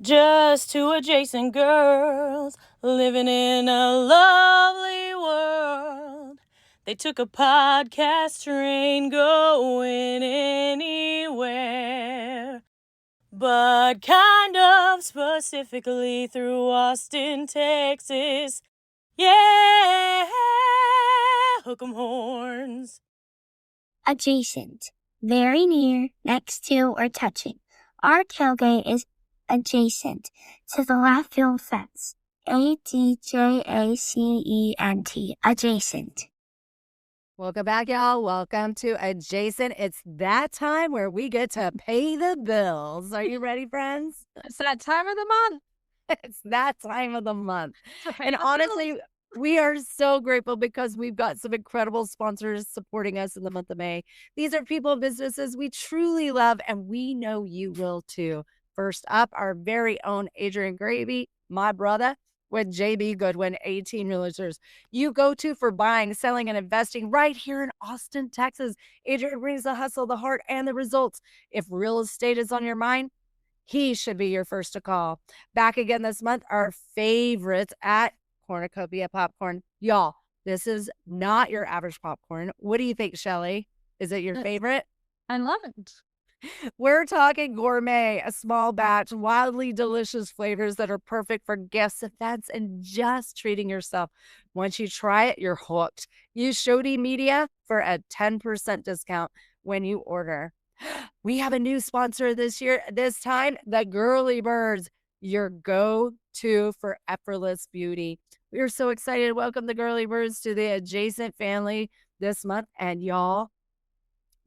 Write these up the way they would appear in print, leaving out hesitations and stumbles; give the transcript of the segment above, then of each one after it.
Just two adjacent girls living in a lovely world. They took a podcast train going anywhere, but kind of specifically through Austin, Texas. Yeah, hook 'em horns. Adjacent, very near, next to, or touching. Our tailgate is adjacent to the left field fence. ADJACENT, adjacent. Welcome back, y'all. Welcome to Adjacent. It's that time where we get to pay the bills. Are you ready, friends? It's that time of the month. It's that time of the month. to pay And the bills. honestly, we are so grateful because we've got some incredible sponsors supporting us in the month of May. These are people and businesses we truly love, and we know you will too. First up, our very own Adrian Grabe, my brother, with JB Goodwin, 18 Realtors. You go to for buying, selling, and investing right here in Austin, Texas. Adrian brings the hustle, the heart, and the results. If real estate is on your mind, he should be your first to call. Back again this month, our favorites at Cornucopia Popcorn. Y'all, this is not your average popcorn. What do you think, Shelly? Is it your favorite? I love it. We're talking gourmet, a small batch, wildly delicious flavors that are perfect for gifts, events, and just treating yourself. Once you try it, you're hooked. Use Shody Media for a 10% discount when you order. We have a new sponsor this year, this time, the Girly Birds, your go-to for effortless beauty. We are so excited. Welcome the Girly Birds to the Adjacent family this month. And y'all,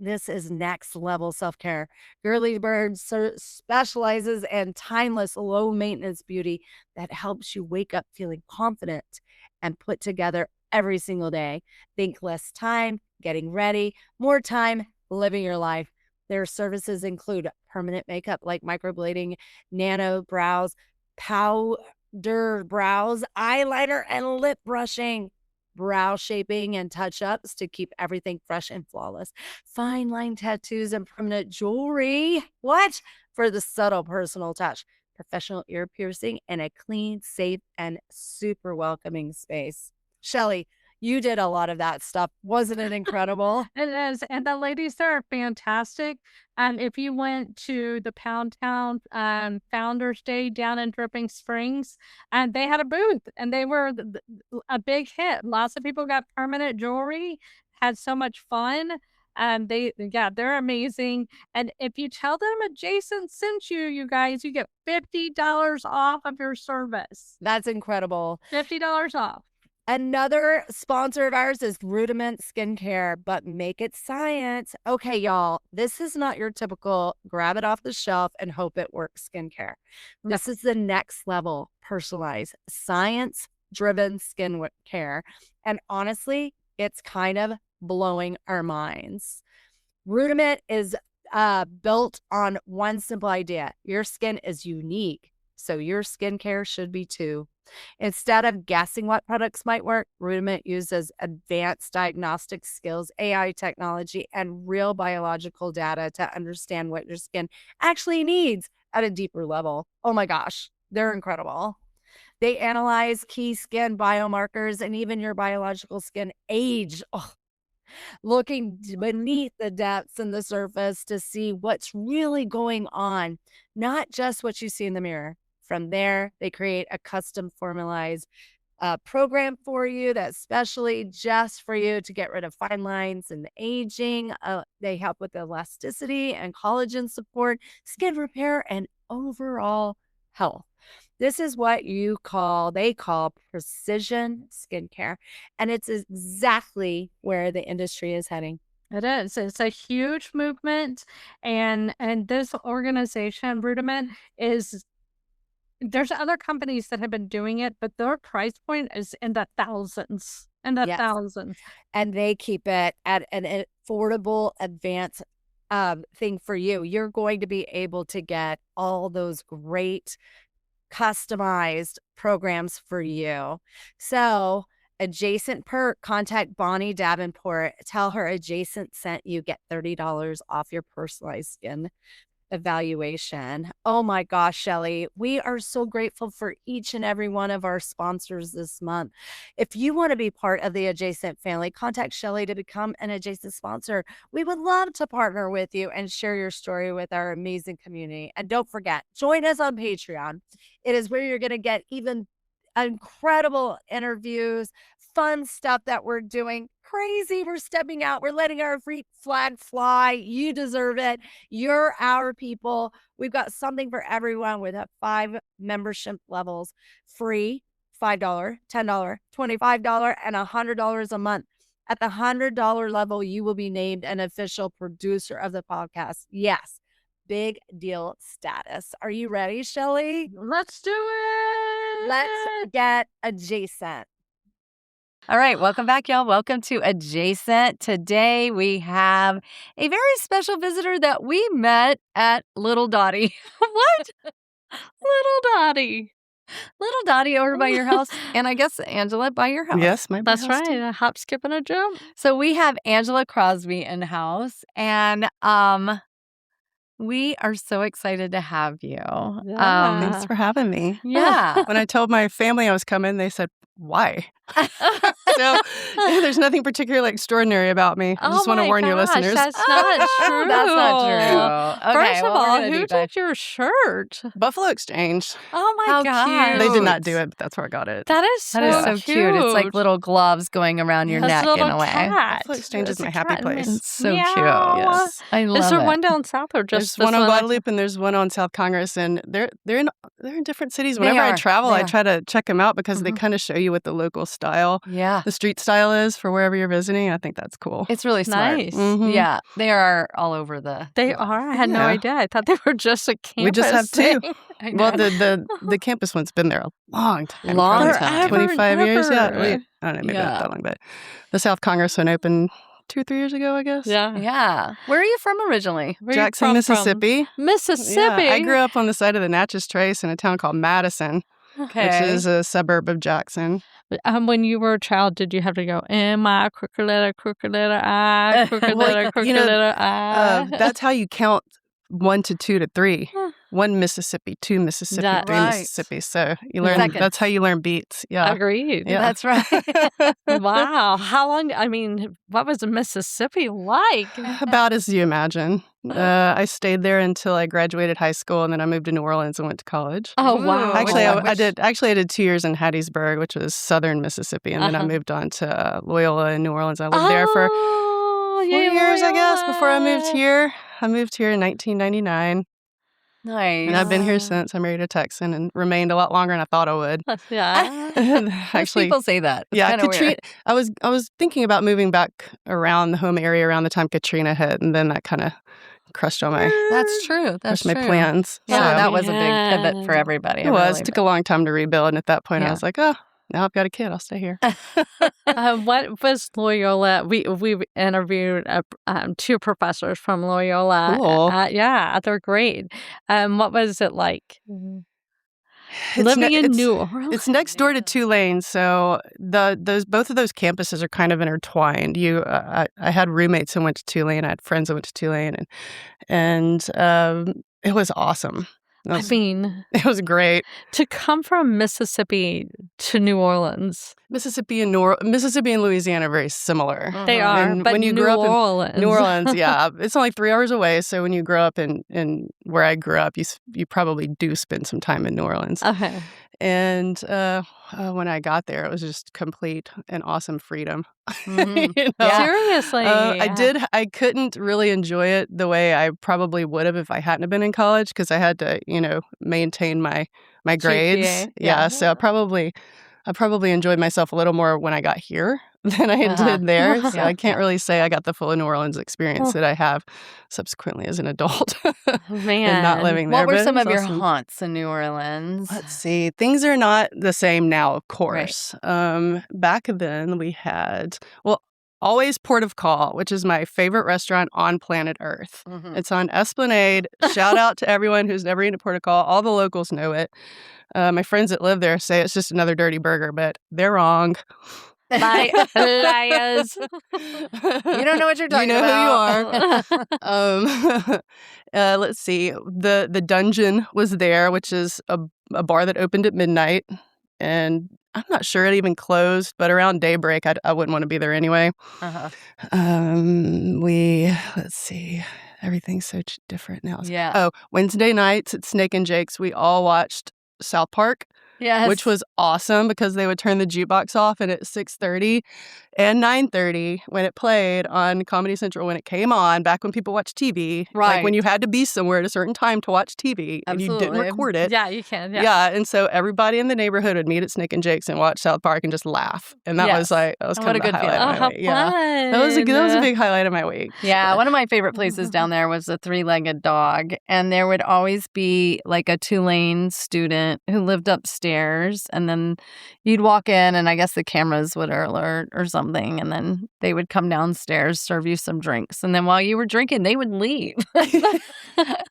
this is next level self-care. Girly Birds specializes in timeless, low maintenance beauty that helps you wake up feeling confident and put together every single day. Think less time getting ready, more time living your life. Their services include permanent makeup like microblading, nano brows, powder brows, eyeliner, and lip brushing, brow shaping and touch-ups to keep everything fresh and flawless, fine line tattoos and permanent jewelry. What? For the subtle personal touch, professional ear piercing, and a clean, safe, and super welcoming space. Shelly, you did a lot of that stuff. Wasn't it incredible? It is. And the ladies there are fantastic. And if you went to the Pound Town Founders Day down in Dripping Springs, and they had a booth and they were a big hit. Lots of people got permanent jewelry, had so much fun. And they're amazing. And if you tell them Adjacent sent you, you guys, you get $50 off of your service. That's incredible. $50 off. Another sponsor of ours is Rudiment Skincare, but make it science. Okay, y'all, this is not your typical grab it off the shelf and hope it works skincare. This is the next level, personalized, science-driven skincare. And honestly, it's kind of blowing our minds. Rudiment is built on one simple idea. Your skin is unique, so your skincare should be too. Instead of guessing what products might work, Rudiment uses advanced diagnostic skills, AI technology, and real biological data to understand what your skin actually needs at a deeper level. Oh my gosh, they're incredible. They analyze key skin biomarkers and even your biological skin age. Looking beneath the depths and the surface to see what's really going on, not just what you see in the mirror. From there, they create a custom formalized program for you that's specially just for you to get rid of fine lines and aging. They help with elasticity and collagen support, skin repair, and overall health. This is what they call precision skincare. And it's exactly where the industry is heading. It is. It's a huge movement. And this organization, Rudiment, there's other companies that have been doing it, but their price point is in the thousands. Thousands. And they keep it at an affordable, advanced thing for you. You're going to be able to get all those great customized programs for you. So Adjacent perk, contact Bonnie Davenport. Tell her Adjacent sent you, get $30 off your personalized skin evaluation. Oh my gosh, Shelly, we are so grateful for each and every one of our sponsors this month. If you want to be part of the Adjacent family, contact Shelly to become an Adjacent sponsor. We would love to partner with you and share your story with our amazing community. And don't forget, join us on Patreon. It is where you're going to get even incredible interviews, fun stuff that we're doing. Crazy. We're stepping out. We're letting our free flag fly. You deserve it. You're our people. We've got something for everyone with 5 membership levels, free, $5, $10, $25, and $100 a month. At the $100 level, you will be named an official producer of the podcast. Yes, big deal status. Are you ready, Shelly? Let's do it. Let's get adjacent. All right, welcome back, y'all. Welcome to Adjacent. Today we have a very special visitor that we met at Little Dottie. What? Little Dottie. Little Dottie over by your house, and I guess Angela by your house. Yes, That's right. A hop, skip, and a jump. So we have Angela Crosby in house, and we are so excited to have you. Thanks for having me. Yeah. When I told my family I was coming, they said, why? So there's nothing particularly extraordinary about me. I just want to warn your listeners. That's not true. That's not true. Okay, First of all, who did your shirt? Buffalo Exchange. Oh my How God. They did not do it, but that's where I got it. That is That is so cute. It's like little gloves going around your That's neck a little in a way. cat. Buffalo Exchange is There's my a happy cat in place. it. It's so Meow. cute. Yes. I love Is there it. one down south or just There's one on this Guadalupe and there's one on South Congress, and they're in different cities. They Whenever I are. travel, They I are. try to check them out because they Mhm. kind of show you what the local style, Yeah. the street style is for wherever you're visiting. I think that's cool. It's really smart. Nice. Mhm. Yeah. They are all over the. They are? I had no Yeah. idea. I thought they were just a campus We just have two. thing. I Well, know. the campus one's been there a long time. Long probably time. 25 years. Yeah. Forever. Wait, I don't know, maybe Yeah. not that long, but the South Congress one opened 2-3 years ago, I guess. Yeah. Yeah. Where are you from originally? Where you Jackson, from? Mississippi. Mississippi. Yeah, I grew up on the side of the Natchez Trace in a town called Madison, Okay. which is a suburb of Jackson. When you were a child, did you have to go, M-I, crooked letter, I, crooked Well, letter, crooked letter, I? That's how you count 1 to 2 to 3. Huh. 1 Mississippi, 2 Mississippi, That- 3 Right. Mississippi. So you learn. Seconds. That's how you learn beats. Yeah. Agreed. Yeah. That's right. Wow. How long? I mean, what was Mississippi like? About as you imagine. I stayed there until I graduated high school, and then I moved to New Orleans and went to college. Oh, Ooh. wow. Actually, I Which- did. Actually, I did 2 years in Hattiesburg, which was southern Mississippi, and then I Uh-huh. moved on to Loyola in New Orleans. I lived there for 4 Oh, yeah, years, I guess, before I moved Loyola. here. I moved here in 1999, Nice. and I've been here Yeah. since. I married a Texan and remained a lot longer than I thought I would. Yeah. Most Actually, people say that. It's yeah, kinda Katrina. weird. I was thinking about moving back around the home area around the time Katrina hit, and then that kind of crushed all my That's true. That's crushed my true. plans. Yeah, So that was a big pivot for Yeah. everybody. it was. Really, It took a long time to rebuild, and at that point, Yeah. I was like, oh, now I've got a kid. I'll stay here. What was Loyola? We interviewed 2 professors from Loyola. Cool. Yeah, they're great. What was it like It's living ne- in it's- New Orleans? It's next door to Tulane, so both of those campuses are kind of intertwined. I had roommates who went to Tulane. I had friends who went to Tulane, and it was awesome. It I was, mean, it was great. to come from Mississippi to New Orleans, Mississippi and Louisiana are very similar. they Mhm. are. And But when you New grew up in Orleans, New Orleans, yeah, it's only 3 hours away. So when you grow up in where I grew up, you probably do spend some time in New Orleans. Okay. And when I got there, it was just complete and awesome freedom. Mhm. You know? Yeah. Seriously, I couldn't really enjoy it the way I probably would have if I hadn't have been in college because I had to, maintain my grades. GPA, Yeah, yeah. so I probably enjoyed myself a little more when I got here than I Uh-huh. did there. So Yeah. I can't really say I got the full New Orleans experience Oh. that I have subsequently as an adult Man, and not living there. What were but it some was of your awesome. haunts in New Orleans? Let's see. Things are not the same now, of course. Back then we had, always Port of Call, which is my favorite restaurant on planet Earth. Mhm. It's on Esplanade. Shout out to everyone who's never eaten at Port of Call. All the locals know it. My friends that live there say it's just another dirty burger, but they're wrong. Liars. You don't know what you're talking You know about. who you are. Let's see. The Dungeon was there, which is a bar that opened at midnight. And I'm not sure it even closed, but around daybreak, I wouldn't want to be there anyway. Uh-huh. Let's see. Everything's so different now. Yeah. Oh, Wednesday nights at Snake and Jake's, we all watched South Park. Yes. Which was awesome because they would turn the jukebox off, and at 6:30 and 9:30 when it played on Comedy Central, when it came on, back when people watched TV, like when you had to be somewhere at a certain time to watch TV and you didn't record it. Yeah, you can. Yeah, and so everybody in the neighborhood would meet at Snake and Jake's and watch South Park and just laugh, and that was kind of a good the highlight of my week. Fun. Yeah, that was a big highlight of my week. Yeah, one of my favorite places down there was the Three-Legged Dog, and there would always be like a Tulane student who lived upstairs, and then you'd walk in, and I guess the cameras would alert or something, and then they would come downstairs, serve you some drinks, and then while you were drinking, they would leave.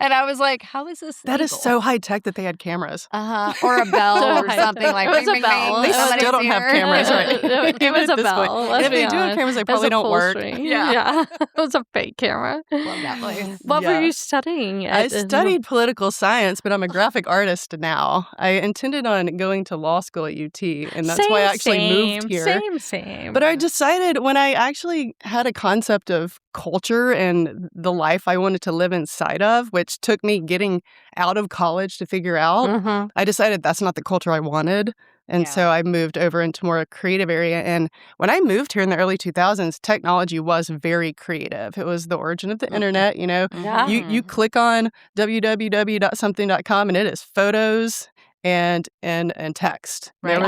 And I was like, "How is this That is legal?" so high tech that they had cameras. Or a bell or something like. It was bing, a bing, bell. bing, They somebody's still don't have here. cameras, right? It was a At this point. bell. And Let's if they be do have honest. cameras, they It was probably a don't pull work. string. Yeah. It was a fake camera. Love that place. What Yeah. were you studying? I studied political science, but I'm a graphic artist now. I intended on going to law school at UT, and that's why I actually moved here. Same. But I decided when I actually had a concept of culture and the life I wanted to live inside of, which took me getting out of college to figure out, I decided that's not the culture I wanted. And so I moved over into more a creative area. And when I moved here in the early 2000s, technology was very creative. It was the origin of the internet, you know. Yeah. You click on www.something.com and it is photos and text. Right.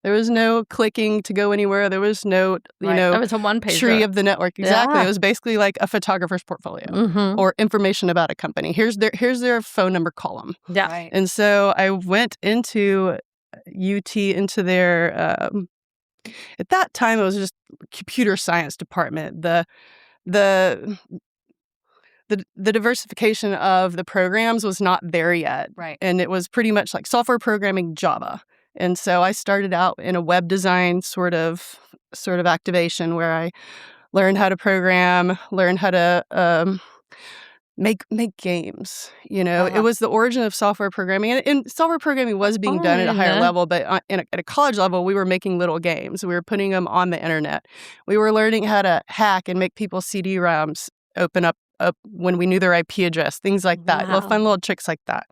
There was no clicking to go anywhere. There was no, It was a one-page tree of the network. Exactly. Yeah. It was basically like a photographer's portfolio or information about a company. Here's their phone number column. Yeah. Right. And so I went into UT into their at that time it was just computer science department. The diversification of the programs was not there yet. Right. And it was pretty much like software programming, Java. And so I started out in a web design sort of activation where I learned how to program, learned how to make games. It was the origin of software programming, and software programming was being done at a higher level, but at a college level, we were making little games. We were putting them on the internet. We were learning how to hack and make people's CD-ROMs open up when we knew their IP address, things like that. Wow. Fun little tricks like that.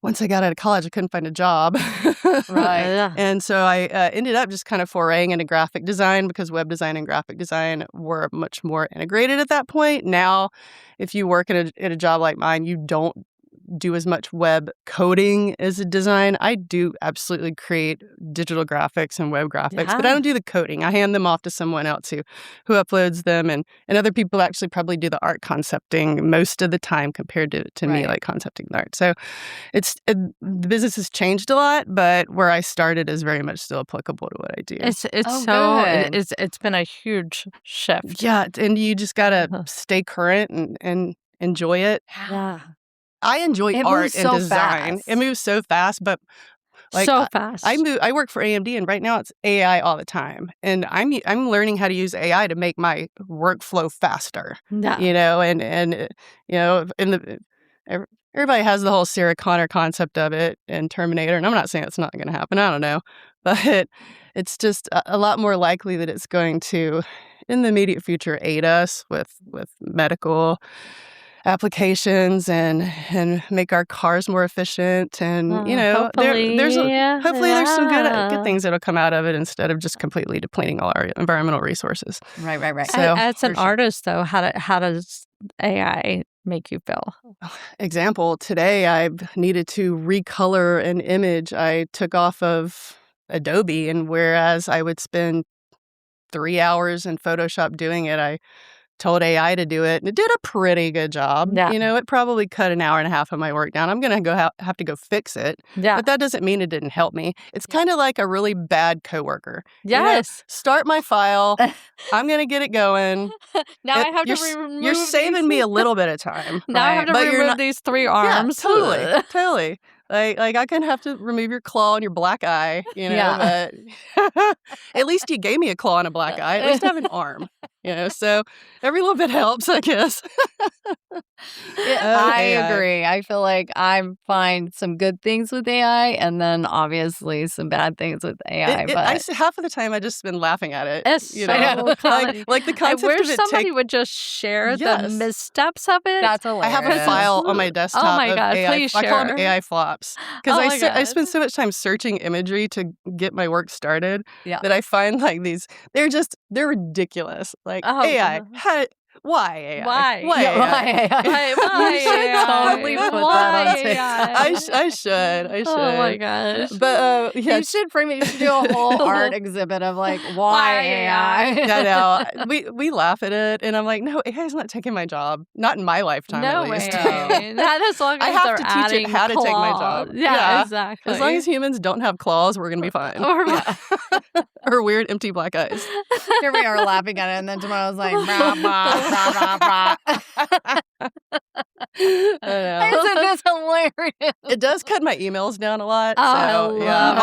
Once I got out of college, I couldn't find a job. Right. Yeah. And so I ended up just kind of foraying into graphic design because web design and graphic design were much more integrated at that point. Now, if you work at a job like mine, you don't do as much web coding as a design. I do absolutely create digital graphics and web graphics, but I don't do the coding. I hand them off to someone else who uploads them, and other people actually probably do the art concepting most of the time compared to me, like concepting the art. So the business has changed a lot, but where I started is very much still applicable to what I do. It's good. it's been a huge shift. Yeah, and you just gotta stay current and enjoy it. Yeah. I enjoy It art moves and so design. fast. It moves so fast, but So fast. I work for AMD, and right now it's AI all the time, and I'm learning how to use AI to make my workflow faster. Yeah. Everybody has the whole Sarah Connor concept of it and Terminator, and I'm not saying it's not going to happen. I don't know, but it's just a lot more likely that it's going to, in the immediate future, aid us with medical applications and make our cars more efficient, and hopefully, there's some yeah. good things that'll come out of it instead of just completely depleting all our environmental resources. Right. So, As an for sure. artist, though, how does AI make you feel? Example, today I needed to recolor an image I took off of Adobe, and whereas I would spend 3 hours in Photoshop doing it, I told AI to do it, and it did a pretty good job. Yeah. It probably cut an hour and a half of my work down. I'm going to have to go fix it, Yeah. but that doesn't mean it didn't help me. It's kind of like a really bad coworker. Yes. Start my file. I'm going to get it going. Now I have to You're remove. You're saving me a little bit of time. Now I have to But you're remove not- these 3 Yeah, arms. totally. Like I couldn't have to remove your claw and your black eye, Yeah. but at least you gave me a claw and a black eye. At least I have an arm, so every little bit helps, I guess. I AI. agree. I feel like I find some good things with AI and then obviously some bad things with AI. Half of the time I just been laughing at it. It's you so know? funny. like the I concept wish of it somebody would just share the Yes. missteps of it. That's I hilarious. have a file on my desktop my of God, AI. please I call them share. AI flops because Oh my I God. spend so much time searching imagery to get my work started Yeah. that I find like these. They're ridiculous. Like Oh, AI. God. Why AI? Why? Why Yeah, AI? Why You should AI? totally put that on Why TikTok. AI? I should. Oh my gosh. But yeah, You should frame it. You should do a whole art exhibit of like why AI. I know. We laugh at it, and I'm like, no, AI's not taking my job. Not in my lifetime, No at way. least. Not as long as I have they're to teach it adding how to take my claws. job. Yeah, Yeah. exactly. As long as humans don't have claws, we're gonna be fine. Or weird empty black eyes. Here we are laughing at it, and then tomorrow's like, rah, rah, rah, rah, rah. I know. Isn't this hilarious? It does cut my emails down a lot. I So yeah, love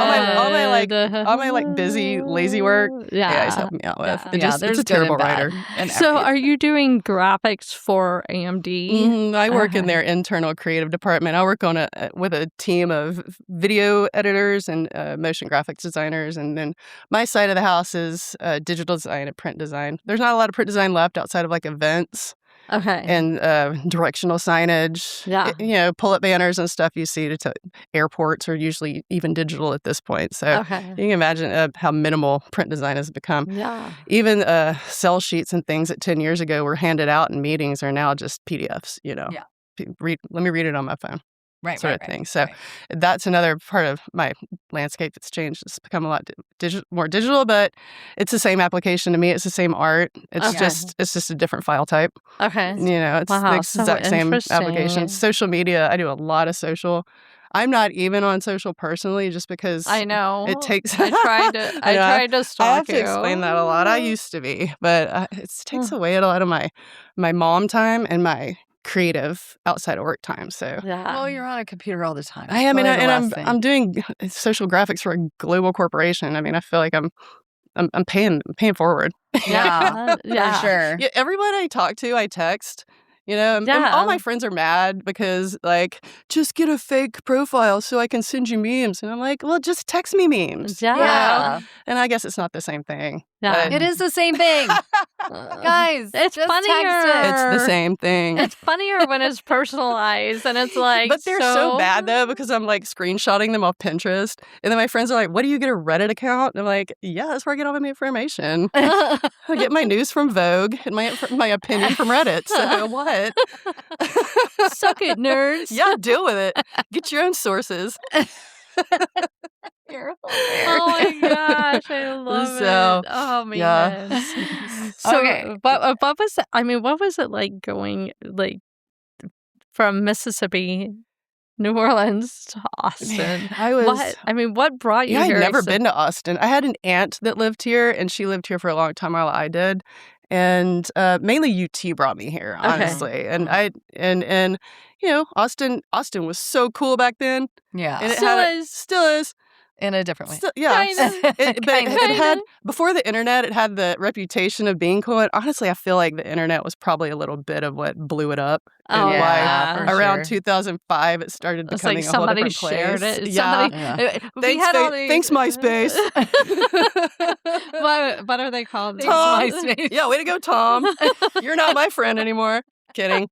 all my like busy, lazy work, AI's helping me out with. Yeah. It's a terrible writer. So are you doing graphics for AMD? I work in their internal creative department. I work on with a team of video editors and motion graphics designers, and then my side of the house is digital design and print design. There's not a lot of print design left outside of like events. Okay. And directional signage, Yeah. pull-up banners and stuff you see to airports are usually even digital at this point. So Okay. you can imagine how minimal print design has become. Yeah. Even sell sheets and things that 10 years ago were handed out in meetings are now just PDFs, Yeah. Let me read it on my phone. Right, sort of thing. So that's another part of my landscape that's changed. It's become a lot more digital, but it's the same application to me. It's the same art. It's just a different file type. Okay. It's the exact same application. Social media, I do a lot of social. I'm not even on social personally just because I know. it takes I tried to stalk I have to you. explain that a lot. I used to be, but it takes away a lot of my mom time and my creative outside of work time. So well, you're on a computer all the time. I am, and I'm doing social graphics for a global corporation. I mean, I feel like I'm paying forward. Yeah, for sure. Yeah, everyone I talk to, I text. And all my friends are mad because, like, just get a fake profile so I can send you memes. And I'm like, well, just text me memes. Yeah. And I guess it's not the same thing. Yeah. but- It is the same thing. Guys, It's just funnier. text it. It's the same thing. It's funnier when it's personalized and it's like But they're so bad, though, because I'm, like, screenshotting them off Pinterest. And then my friends are like, what, do you get a Reddit account? And I'm like, yeah, that's where I get all my information. I get my news from Vogue and my opinion from Reddit. So what? Suck it, nerds. Yeah, deal with it. Get your own sources. You're Oh my gosh, I love So, it. Oh man. yeah. So, Okay. but what was it? I mean, what was it like going like from Mississippi, New Orleans to Austin? I was. What brought you Yeah, here? I'd never been to Austin. I had an aunt that lived here, and she lived here for a long time while I did. And mainly UT brought me here, honestly. And Austin was so cool back then. Yeah. And it Still is. In a different way. Yeah. Kinda. It had, before the internet, it had the reputation of being cool. And honestly, I feel like the internet was probably a little bit of what blew it up. Oh, And yeah, why for around sure. 2005, it started It's becoming like a whole somebody different place. shared it. Yeah. We had all these- Thanks, MySpace. What are they called? Tom. MySpace. Yeah, way to go, Tom. You're not my friend anymore. Kidding.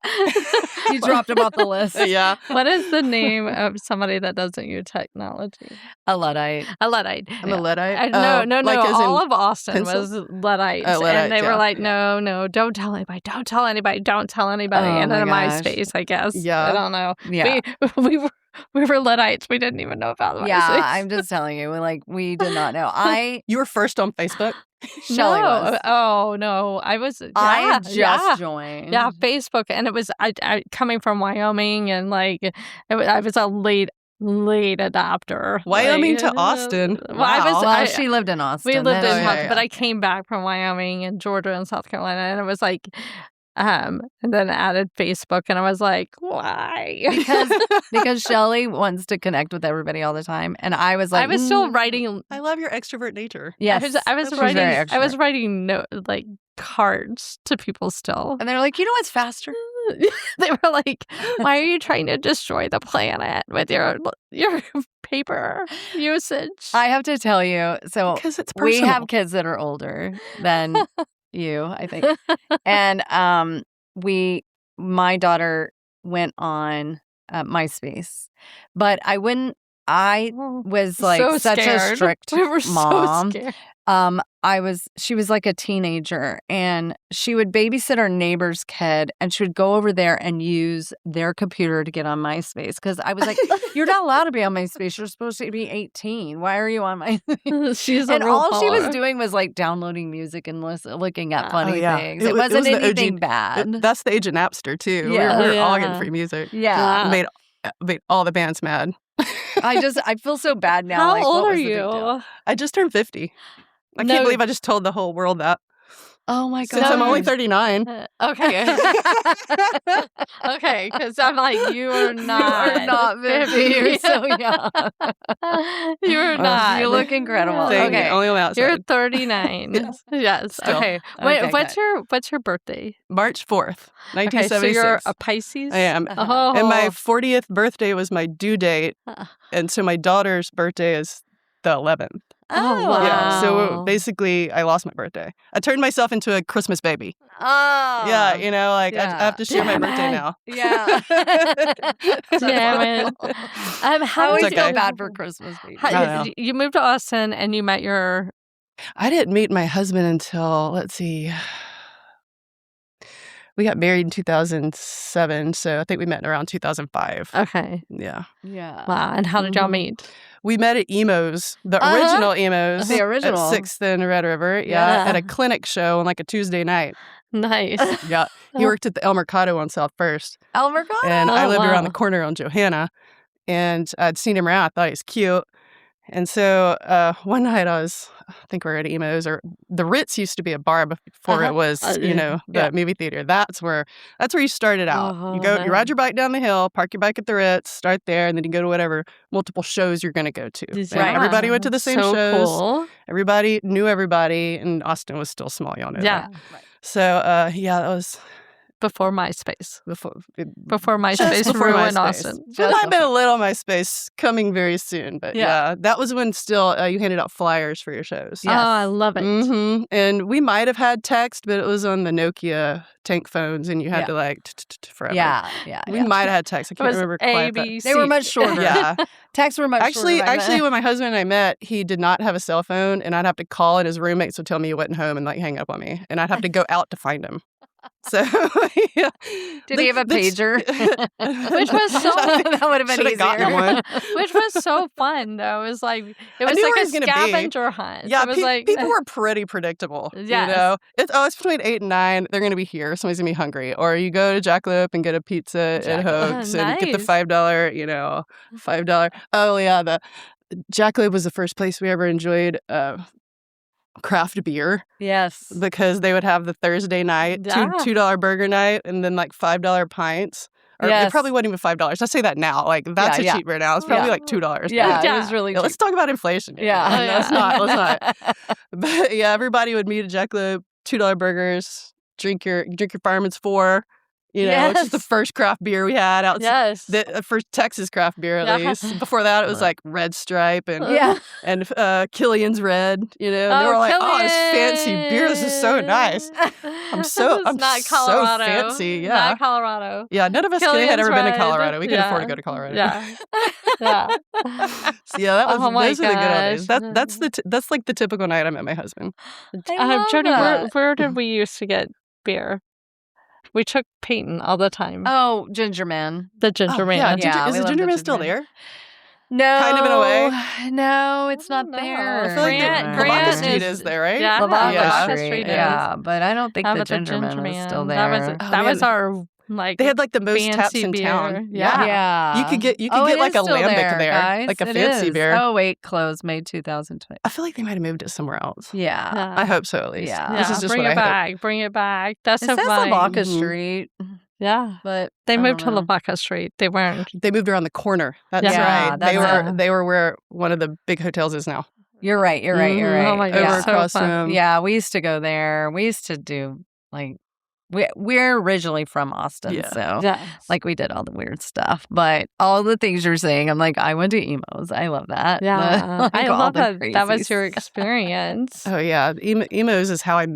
You dropped him off the list. Yeah. What is the name of somebody that doesn't use technology? A Luddite. A Luddite. I'm a Luddite. No. like as in All of Austin pencil? was Luddites. Oh, Luddites, and they were yeah. like, no, don't tell anybody. Don't tell anybody. Don't tell anybody. Oh, and then my gosh. MySpace, I guess. Yeah. I don't know. Yeah. We were Luddites. We didn't even know about MySpace. Yeah, I'm just telling you. We did not know. You were first on Facebook? Shelly was. Oh, no. I was. I yeah, just yeah. joined. Yeah, Facebook, and it was I coming from Wyoming, and like I was a late adopter. Wyoming like, to Austin. Well, I was. She lived in Austin. We lived That's in right. Austin, but I came back from Wyoming and Georgia and South Carolina, and it was like and then added Facebook, and I was like, why? Because Shelly wants to connect with everybody all the time, and I was like, I was still writing. I love your extrovert nature. Yes, I was she's writing. very I was extrovert. writing like cards to people still. And they're like, you know what's faster? They were like, why are you trying to destroy the planet with your paper usage? I have to tell you, so Because it's we personal. have kids that are older than you, I think. And my daughter went on MySpace, but I was like So such a scared. strict We were mom. so scared. She was like a teenager, and she would babysit our neighbor's kid, and she would go over there and use their computer to get on MySpace. Because I was like, you're not allowed to be on MySpace. You're supposed to be 18. Why are you on MySpace? She's a And rule all she was follower. doing was like downloading music and looking at funny yeah. things. It It was- it wasn't was the OG anything bad. That's the age of Napster, too. Yeah. We were all Yeah. getting free music. Yeah. Wow. Made all the bands mad. I feel so bad now. How like, old what are was the big deal? you? I just turned 50. I No. can't believe I just told the whole world that. Oh my god! Since I'm only 39. Okay. Okay, because I'm like, you are not. You are not 50. You're so young. You are not. You look incredible. Thank Okay. you. Only on the outside. You're 39. Yes. Yes. Still. Okay. Wait, Okay, what's your birthday? March 4th, Okay, 1976. so you're a Pisces? I am. Oh. And my 40th birthday was my due date. And so my daughter's birthday is the 11th. Oh, wow. Yeah. So Wow. basically, I lost my birthday. I turned myself into a Christmas baby. Oh. Yeah. You know, like I yeah. have to share my Damn birthday it. now. Yeah. Damn it. I how always It's feel okay. bad for Christmas babies. I know. You moved to Austin and you met your. I didn't meet my husband until, let's see, we got married in 2007. So I think we met in around 2005. Okay. Yeah. Yeah. Wow. And how did y'all Mhm. meet? We met at Emos, the Uh-huh. original Emos. The original. At 6th and Red River. Yeah. At a clinic show on like a Tuesday night. Nice. Yeah. He worked at the El Mercado on South First. El Mercado. And I Oh, lived around wow. the corner on Johanna. And I'd seen him around. I thought he was cute. And so one night I think we were at Emos, or the Ritz used to be a bar before it was, the Yeah. movie theater. That's where you started out. You Oh, ride your bike down the hill, park your bike at the Ritz, start there, and then you go to whatever multiple shows you're going to go to. And Right. everybody went to the same so shows. Cool. Everybody knew everybody, and Austin was still small, y'all know Yeah. that. So, that was Before MySpace. before Before MySpace before ruined MySpace. Austin. There might have been a little MySpace coming very soon, but Yeah. that was when still you handed out flyers for your shows. Yes. Oh, I love it. Hmm. And we might have had text, but it was on the Nokia tank phones, and you had Yeah. to like forever. Yeah. Yeah. We yeah. might have had text. I It can't was remember A, quite. B, They were C. much shorter. Yeah. Texts were much shorter. back Actually, then. when my husband and I met, he did not have a cell phone, and I'd have to call, and his roommates would tell me he wasn't home and like hang up on me, and I'd have to go out to find him. So, yeah. Did he have a pager? Which was so- that would have been Should've gotten easier. one. Which was so fun, though. It was like knew like where a he was gonna be. scavenger hunt. Yeah, it was like people were pretty predictable. Yes. You know, it's between 8 and 9. They're going to be here. Somebody's going to be hungry. Or you go to Jackalope and get a pizza at Jackalope. Hoax and get the Nice. $5, $5. Oh, yeah. The Jackalope was the first place we ever enjoyed craft beer, Yes. because they would have the Thursday night, Yeah. $2 burger night, and then like $5 pints. Or Yes. it probably wasn't even $5. I say that now. Like, that's Yeah, yeah. cheap right now. It's probably Yeah. like $2. Yeah, Yeah. it was really Yeah, cheap. let's talk about inflation. here. Yeah. Oh, yeah. Let's not. But yeah, everybody would meet at Jackalope, $2 burgers, drink your Fireman's 4, which is the Yes. first craft beer we had out. yes. The first Texas craft beer, at Yeah. least. Before that, it was like Red Stripe and Yeah. Killian's Red. And they were like, "Oh, this fancy beer. This is so nice." I'm so fancy. Yeah, Not Colorado. yeah. None of us had Killian's ever been to Red. Colorado. We could afford to Yeah. go to Colorado. Yeah. Yeah. So, yeah, that was Oh my those are the good old days. gosh. That's like the typical night I met my husband. I love Jody, that. where did we used to get beer? We took Peyton all the time. Oh, Ginger Man. The ginger Oh, man. yeah, Yeah, is we the love Ginger the Man still Ginger Man. there? No. Kind of in a way. No, it's not don't know. there. I feel like Grant- Lavaca Grant Street is- is there, right? Yeah, Lavaca Yeah. Street. Street is. Yeah, but I don't think How the about Ginger Man is still there. That was Oh, that was man. our Like They had like the most taps fancy in beer. town. Yeah. You could get it like a is still lambic there, guys. like a It fancy is. beer. Oh wait, closed May 2020. I feel like they might have moved it somewhere else. Yeah. Yeah. I hope so, at least. Yeah. This is just bring what it I hope. back. Bring it back. That's It so says funny. Lavaca Mhm. Street, Yeah. but They I moved to don't know. Lavaca Street. They weren't. They moved around the corner. That's Yeah, right. that's They were where one of the big hotels is now. You're right. You're right. You're Mhm. right. Oh my Over gosh, so across fun. from. Yeah, we used to go there. We used to do like we're originally from Austin, Yeah. so Yeah. like we did all the weird stuff. But all the things you're saying, I'm like, I went to emos. I love that. Yeah. Like, I all love the that. That was crazy your stuff. experience. Oh yeah, emos is how I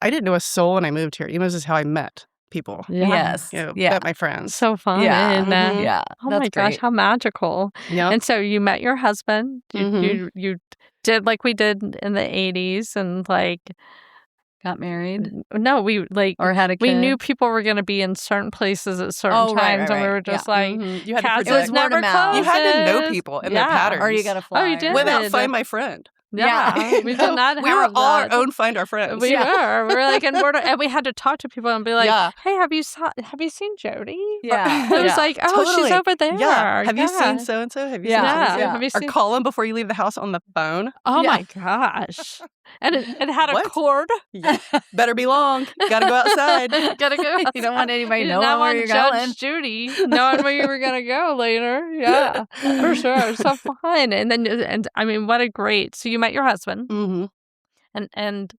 didn't know a soul when I moved here. Emos is how I met people. Yeah. Yes. You know, Yeah. met my friends. So fun. Yeah. Mhm. Yeah. Oh That's my gosh, great. how magical. Yeah. And so you met your husband. Mhm. You did like we did in the 80s and like Got married no, we like or had a kid. we knew people were going to be in certain places at certain Oh, right, times, right, and we right. were just Yeah. like, Mhm. You had to cats It was predict. word never of mouth. You had to know closes. people and Yeah. their patterns. or you got to fly. Oh, you did. Without find my friend. Yeah, we did not have We were all our that. own find our friends. We were. We were like, and we had to talk to people and be like, Yeah. "Hey, have you seen Jody?" Yeah. It was Yeah. like, "Oh, she's Totally. over there." Yeah. Have you Yeah. seen so and so? Have you Yeah. seen Yeah. so-and-so? Have you Or seen? call them before you leave the house on the phone. Oh Yeah. my gosh! And it had a What? cord. Yeah. Better be long. Got to go outside. Gotta go. You don't want anybody You did knowing not where want you're Judge going. Judy knowing where you were gonna go later. Yeah, for sure. So fun. And I mean, what a great. So you met your husband, hmm and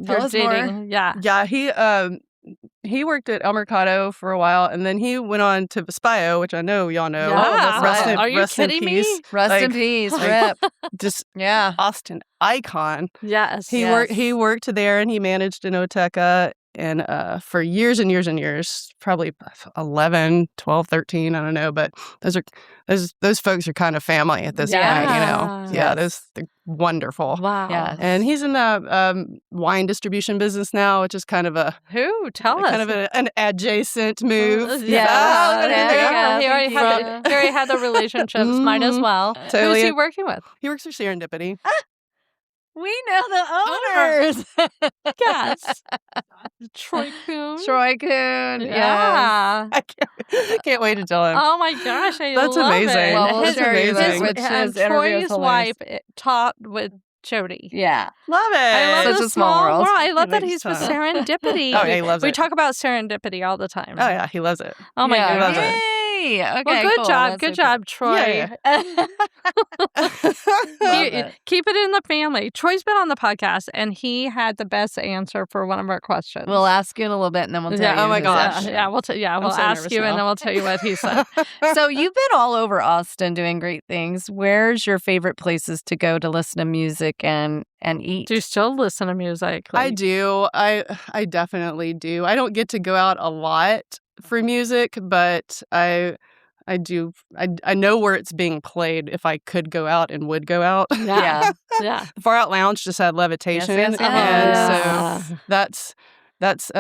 Tell you're us more. dating. Yeah. Yeah, he worked at El Mercado for a while, and then he went on to Vespio, which I know y'all know. Yeah. Rest in, Are you rest in kidding peace. me? Rest in Like- peace, like- Rip. Just Yeah. Austin icon. Yes. He Yes. worked there, and he managed an Oteca and for years and years and years, probably 11, 12, 13, I don't know, but those folks are kind of family at this point, you know. Yeah, Yes. they're wonderful. Wow. Yes. And he's in the wine distribution business now, which is kind of Who? Tell us. kind of an adjacent move. Yeah. Oh, There there you you go. go. He already had From- he already had the relationships. Might as Mhm. well. Totally. Who's he working with? He works for Serendipity. We know the owners. Yes. Troy Coon. Troy Coon. Yes. Yeah. I can't wait to tell him. Oh my gosh, I That's love amazing. it. Well, we'll That's share you amazing. this, which and is interview is Troy's hilarious. wife taught with Jody. Yeah. Love it. I love Such the a small world. I love that Makes he's with sense. Serendipity. Oh, yeah, he loves we it. talk about Serendipity all the time. Oh yeah, he loves it. Oh my Yeah. love gosh. it. Yay. Okay. Well, good cool. job. That's Good super. job, Troy. Yeah. Keep it in the family. Troy's been on the podcast and he had the best answer for one of our questions. We'll ask you in a little bit, and then we'll tell Yeah, you. oh my who gosh. said it. Yeah, we'll we'll so ask nervous you and now. then we'll tell you what he said. So you've been all over Austin doing great things. Where's your favorite places to go to listen to music and eat? Do you still listen to music? I do. I definitely do. I don't get to go out a lot for music, but I do. I know where it's being played if I could go out and would go out. Yeah. Yeah. Far Out Lounge just had Levitation, yes, yes. and so Yes. that's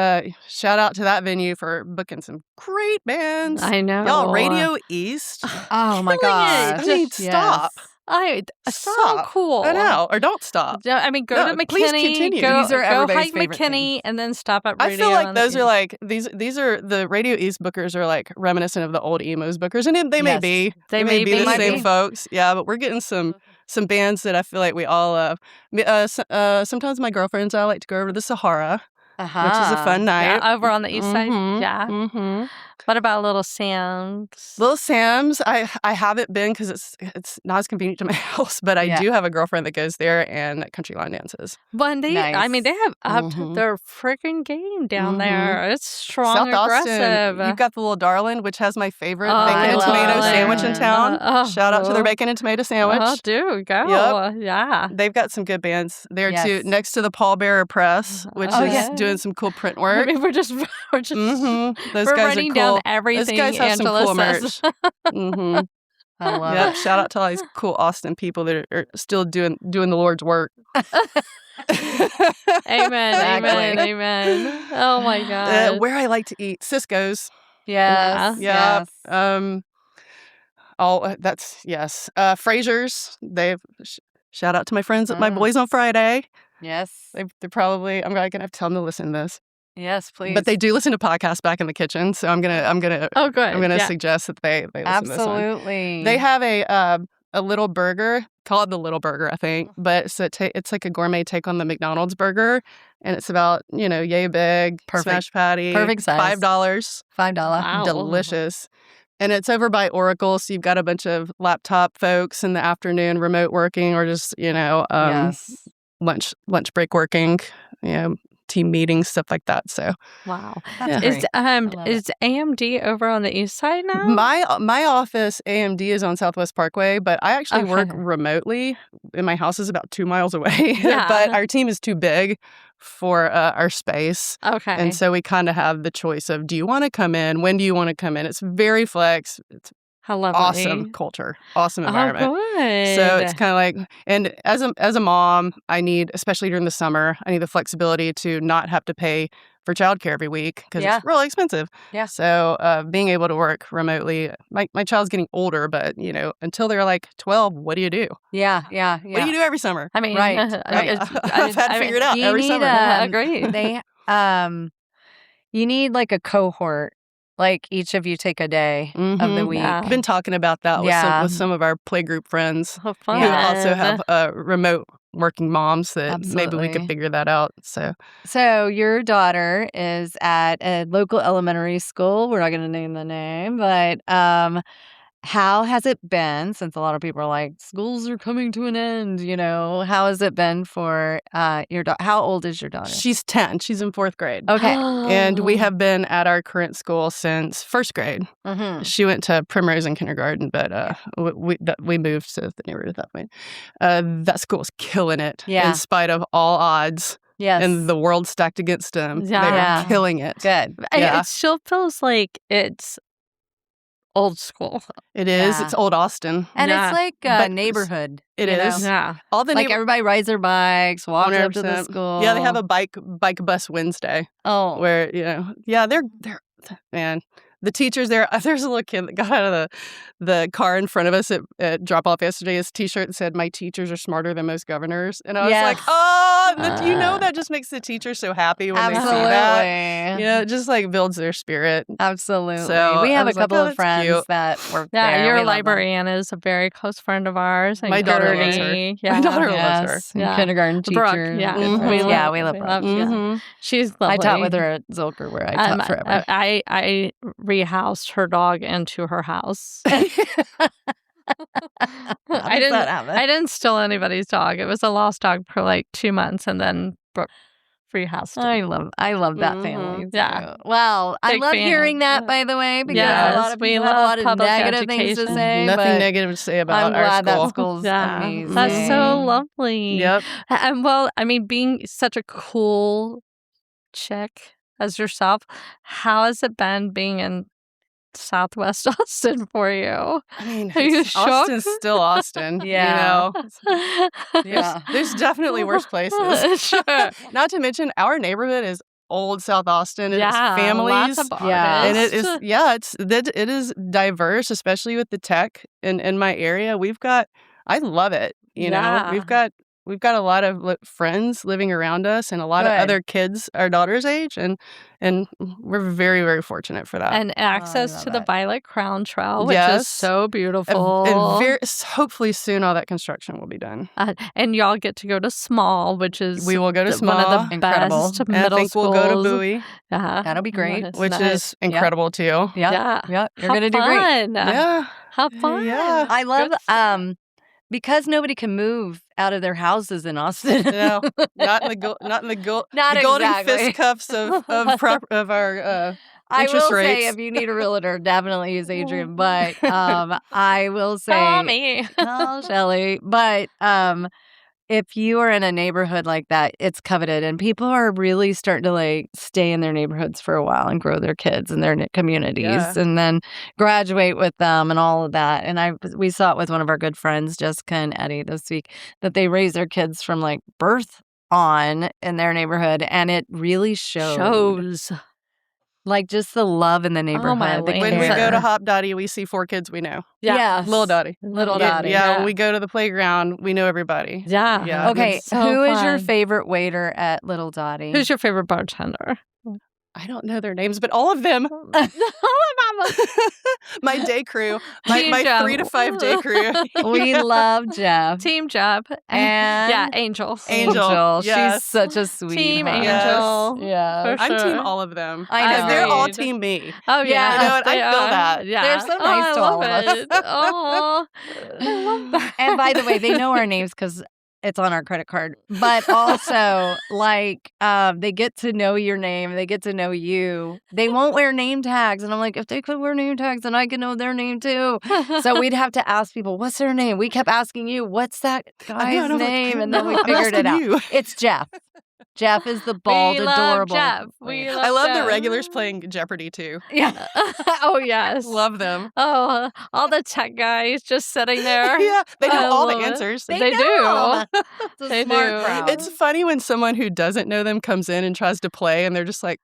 shout out to that venue for booking some great bands. I know. Y'all, Radio East. Oh my Killing it. gosh. I mean, Yes. stop. So Stop. cool. I know, or don't stop. Yeah, I mean, go No, to please McKinney. continue. Go, These are go everybody's hike favorite McKinney things. and then stop at I Radio. feel like on those the- are like these are the Radio East bookers are like reminiscent of the old emos bookers, and they may Yes. be They may may be be. the Might same be. folks. Yeah, but we're getting some bands that I feel like we all love. Sometimes my girlfriends and I like to go over to the Sahara, which is a fun night. Yeah, over on the east side. Mhm, Yeah. mhm. What about Little Sam's? Little Sam's, I haven't been because it's not as convenient to my house, but I Yeah. do have a girlfriend that goes there and country line dances. When they, I mean, Nice. they have upped Mhm. their freaking game down Mhm. there. It's strong, South aggressive. Austin, you've got the Little Darlin', which has my favorite Oh, bacon I and love tomato Darlin'. sandwich in town. Oh, Shout out to their oh. bacon and tomato sandwich. Oh, dude, go. Yep. Yeah. They've got some good bands there Yes. too, next to the Paul Bearer Press, which Oh, is yeah. doing some cool print I work. mean, we're just Mm-hmm. Those we're guys writing are cool. down everything Those guys have some Angela cool says. merch. Mm-hmm. I love Yep. it. Shout out to all these cool Austin people that are still doing the Lord's work. Amen. Exactly. Amen. Amen. Oh my God. Where I like to eat, Cisco's. Yes. Yeah. Yes. That's yes. Fraser's. They've shout out to my friends at my Mm. Boys on Friday. Yes. They're probably. I'm gonna have to tell them to listen to this. Yes, please. But they do listen to podcasts back in the kitchen, so I'm gonna Oh, good. suggest that they listen to this one. Absolutely. They have a little burger called the Little Burger, I think, but it's like a gourmet take on the McDonald's burger, and it's about yay big, smash patty, Perfect size. $5, $5. Wow. delicious. And it's over by Oracle, so you've got a bunch of laptop folks in the afternoon, remote working, or just Yes. lunch break working, team meetings, stuff like that. So Wow. That's Yeah. great. I love Is AMD over on the east side now? my office AMD is on Southwest Parkway, but I actually work Okay. remotely, and my house is about 2 miles away. Yeah. But our team is too big for our space. Okay. And so we kind of have the choice of, do you want to come in? When do you want to come in? It's very flex. It's How lovely. awesome culture, awesome environment. Oh, good. So it's kind of like, and as a mom, I need, especially during the summer, I need the flexibility to not have to pay for childcare every week because Yeah. it's really expensive. Yeah. So being able to work remotely, my child's getting older, but until they're like 12, what do you do? Yeah. What do you do every summer? I mean, Right, right. I've had to figure it out You every need summer. Agreed. They you need like a cohort. Like each of you take a day of the Mhm. week. Yeah. I've been talking about that Yeah. with some of our playgroup friends How who fun. also have remote working moms that maybe we Absolutely. could figure that out. So So your daughter is at a local elementary school. We're not going to name the name, but how has it been, since a lot of people are like, schools are coming to an end, how has it been for your daughter? How old is your daughter? she's 10. She's in 4th grade. Okay. And we have been at our current school since 1st grade. Mhm. She went to primrose and kindergarten, but we moved to the neighborhood at that point. That school's killing it Yeah. in spite of all odds Yes. and the world stacked against them. Yeah. They're killing it. Good. Yeah. It still feels like it's old school. It is. Yeah. It's old Austin. And Yeah. it's like But a neighborhood. It you know? is. Yeah. All the Like everybody rides their bikes, walks up to the 100%. school. Yeah, they have a bike bus Wednesday Oh. where they're man. The teachers there. There's a little kid that got out of the car in front of us at drop off yesterday. His T-shirt said, "My teachers are smarter than most governors," and I was Yeah. like, that just makes the teacher so happy when they see that. Absolutely. It just like builds their spirit. Absolutely. So we I have a was like, couple "Oh, of that's friends cute." that work Yeah, there. your We love them. librarian is a very close friend of ours. And My daughter loves her. Gertie, My daughter loves her. Yes. Yeah. Kindergarten Brooke, teacher. yeah. Mhm. Yeah, we love Brooke. yeah. Mhm. She's lovely. I taught with her at Zilker where I taught forever. I rehoused her dog into her house. How does that happen? I didn't steal anybody's dog. It was a lost dog for like 2 months, and then Brooke rehoused it. I love that Mhm. family. Yeah. too. Well, I Big love fan. hearing that, by the way, because a Yes, lot of we people have a love lot of public negative things to education. say. Nothing but negative to say about I'm our glad school. that school's Yeah. amazing. That's so lovely. Yep. And well, I mean, being such a cool chick as yourself, how has it been being in Southwest Austin for you? I mean, Are you Austin's shocked? still Austin. Yeah. Yeah. There's definitely worse places. Sure. Not to mention, our neighborhood is old South Austin. It's Yeah, families. lots of Yeah. And it artists. is, it is diverse, especially with the tech in my area. I love it. Yeah. We've got a lot of friends living around us and a lot of Good. other kids our daughter's age. And we're very, very fortunate for that. And access love to the it. Violet Crown Trail, which Yes. is so And beautiful. hopefully soon all that construction will be done. And y'all get to go to Small, which is We will go to one Small. of the Incredible. best And I middle think schools. we'll go to Bowie, Yeah. That'll be great. It's which nice. is incredible too. Yep. Yeah. Yep. You're How going to do great. fun. Yeah. How fun. Yeah. I love Good for because nobody can move out of their houses in Austin. No, not in the Not golden exactly. fistcuffs of our I interest will say, rates. if you need a realtor, definitely use Adrian. But I will say, Call me. call Shelly. But if you are in a neighborhood like that, it's coveted, and people are really starting to stay in their neighborhoods for a while and grow their kids in their communities, Yeah. and then graduate with them and all of that. And we saw it with one of our good friends, Jessica and Eddie, this week, that they raise their kids from birth on in their neighborhood, and it really shows. Just the love in the neighborhood. my the When we care. go to Hop Dottie, we see 4 kids we know. Yes. Little Dottie. Little Yeah, Dottie. yeah, when we go to the playground, we know everybody. Yeah. Yeah. Okay, It's so who is your fun. favorite waiter at Little Dottie? Who's your favorite bartender? I don't know their names, but all of them. My day crew, my Jeff. 3 to 5 day crew. We love Jeff. Team Jeff. And yeah, Angel. Angel, She's yes. such a sweetheart. Team Yes. Angel. Yeah. For I'm team sure. all of them. I know. Because they're all Agreed. team me. Oh, yeah. You know what? I they feel are. that. Yeah. They're so nice I to love all of us. it. Oh, I love that. And by the way, they know our names because it's on our credit card. But also, like, they get to know your name. They get to know you. They won't wear name tags. And I'm like, if they could wear name tags, then I could know their name too. So we'd have to ask people, what's their name? We kept asking you, what's that guy's name? And then we figured it out. You. It's Jeff. Jeff is the bald, we love adorable. Jeff. We love I love Jeff. the regulars playing Jeopardy too. Yeah. Oh, yes. Love them. Oh, all the tech guys just sitting there. Yeah, they know I all the love it. answers. They know. do. It's a They smart do. crowd. It's funny when someone who doesn't know them comes in and tries to play, and they're just like,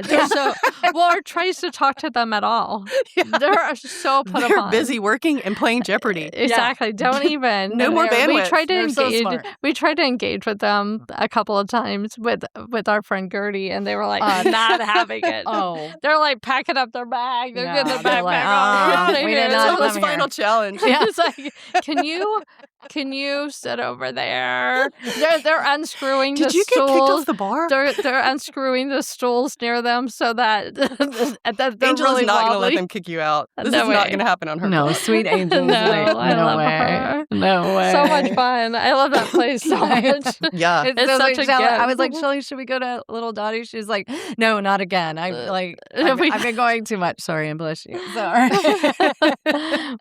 They're so well, or tries to talk to them at all. yeah. They're so put They're upon. busy working and playing Jeopardy. Exactly. Don't even. No more We bandwidth. tried to They're so engage. smart. We tried to engage with them a couple of times with our friend Gertie, and they were like not having it. Oh. They're like packing up their bag. They're No, getting their they're backpack like, on. Get outta we here. did It's not almost come here. final challenge. Yeah. It's like, can you sit over there? They're unscrewing the Did you get kicked stools. off the bar? They're unscrewing the stools near them so that, that they're Angela's really not going to let wobbly. them kick you out. This No is not way. going to happen on her. No, bar. sweet Angel. No, Like, I no love way. her. No way. So much fun. I love that place so much. Yeah. It's It's so such sweet. a Shelley, I gift. was like, Shelly, should we go to Little Dottie? She's like, no, not again. I've we- been going too much. Sorry, and bless you. Sorry.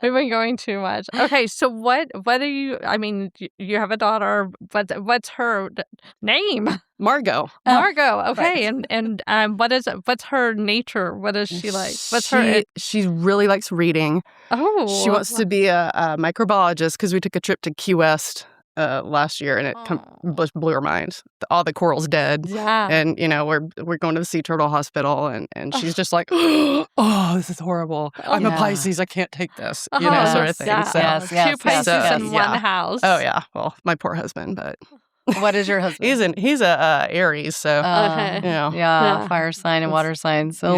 We've been going too much. Okay, so what are you? I mean, you have a daughter. What's her name? Margot. Margot. Okay, right. and what's her nature? What is she like? What's her? She really likes reading. Oh, She wants to be a microbiologist because we took a trip to Key West last year, and it just blew her mind. All the corals dead. Yeah. And, we're going to the sea turtle hospital, and she's just like, oh, this is horrible. I'm a Yeah. Pisces. I can't take this, Oh, sort of thing. yeah. So, Yes, yes, Two places yes, in yes. one house. oh, yeah. Well, my poor husband, but What is your husband? he's a Aries, so, Okay. yeah. Yeah. Fire sign and water sign. So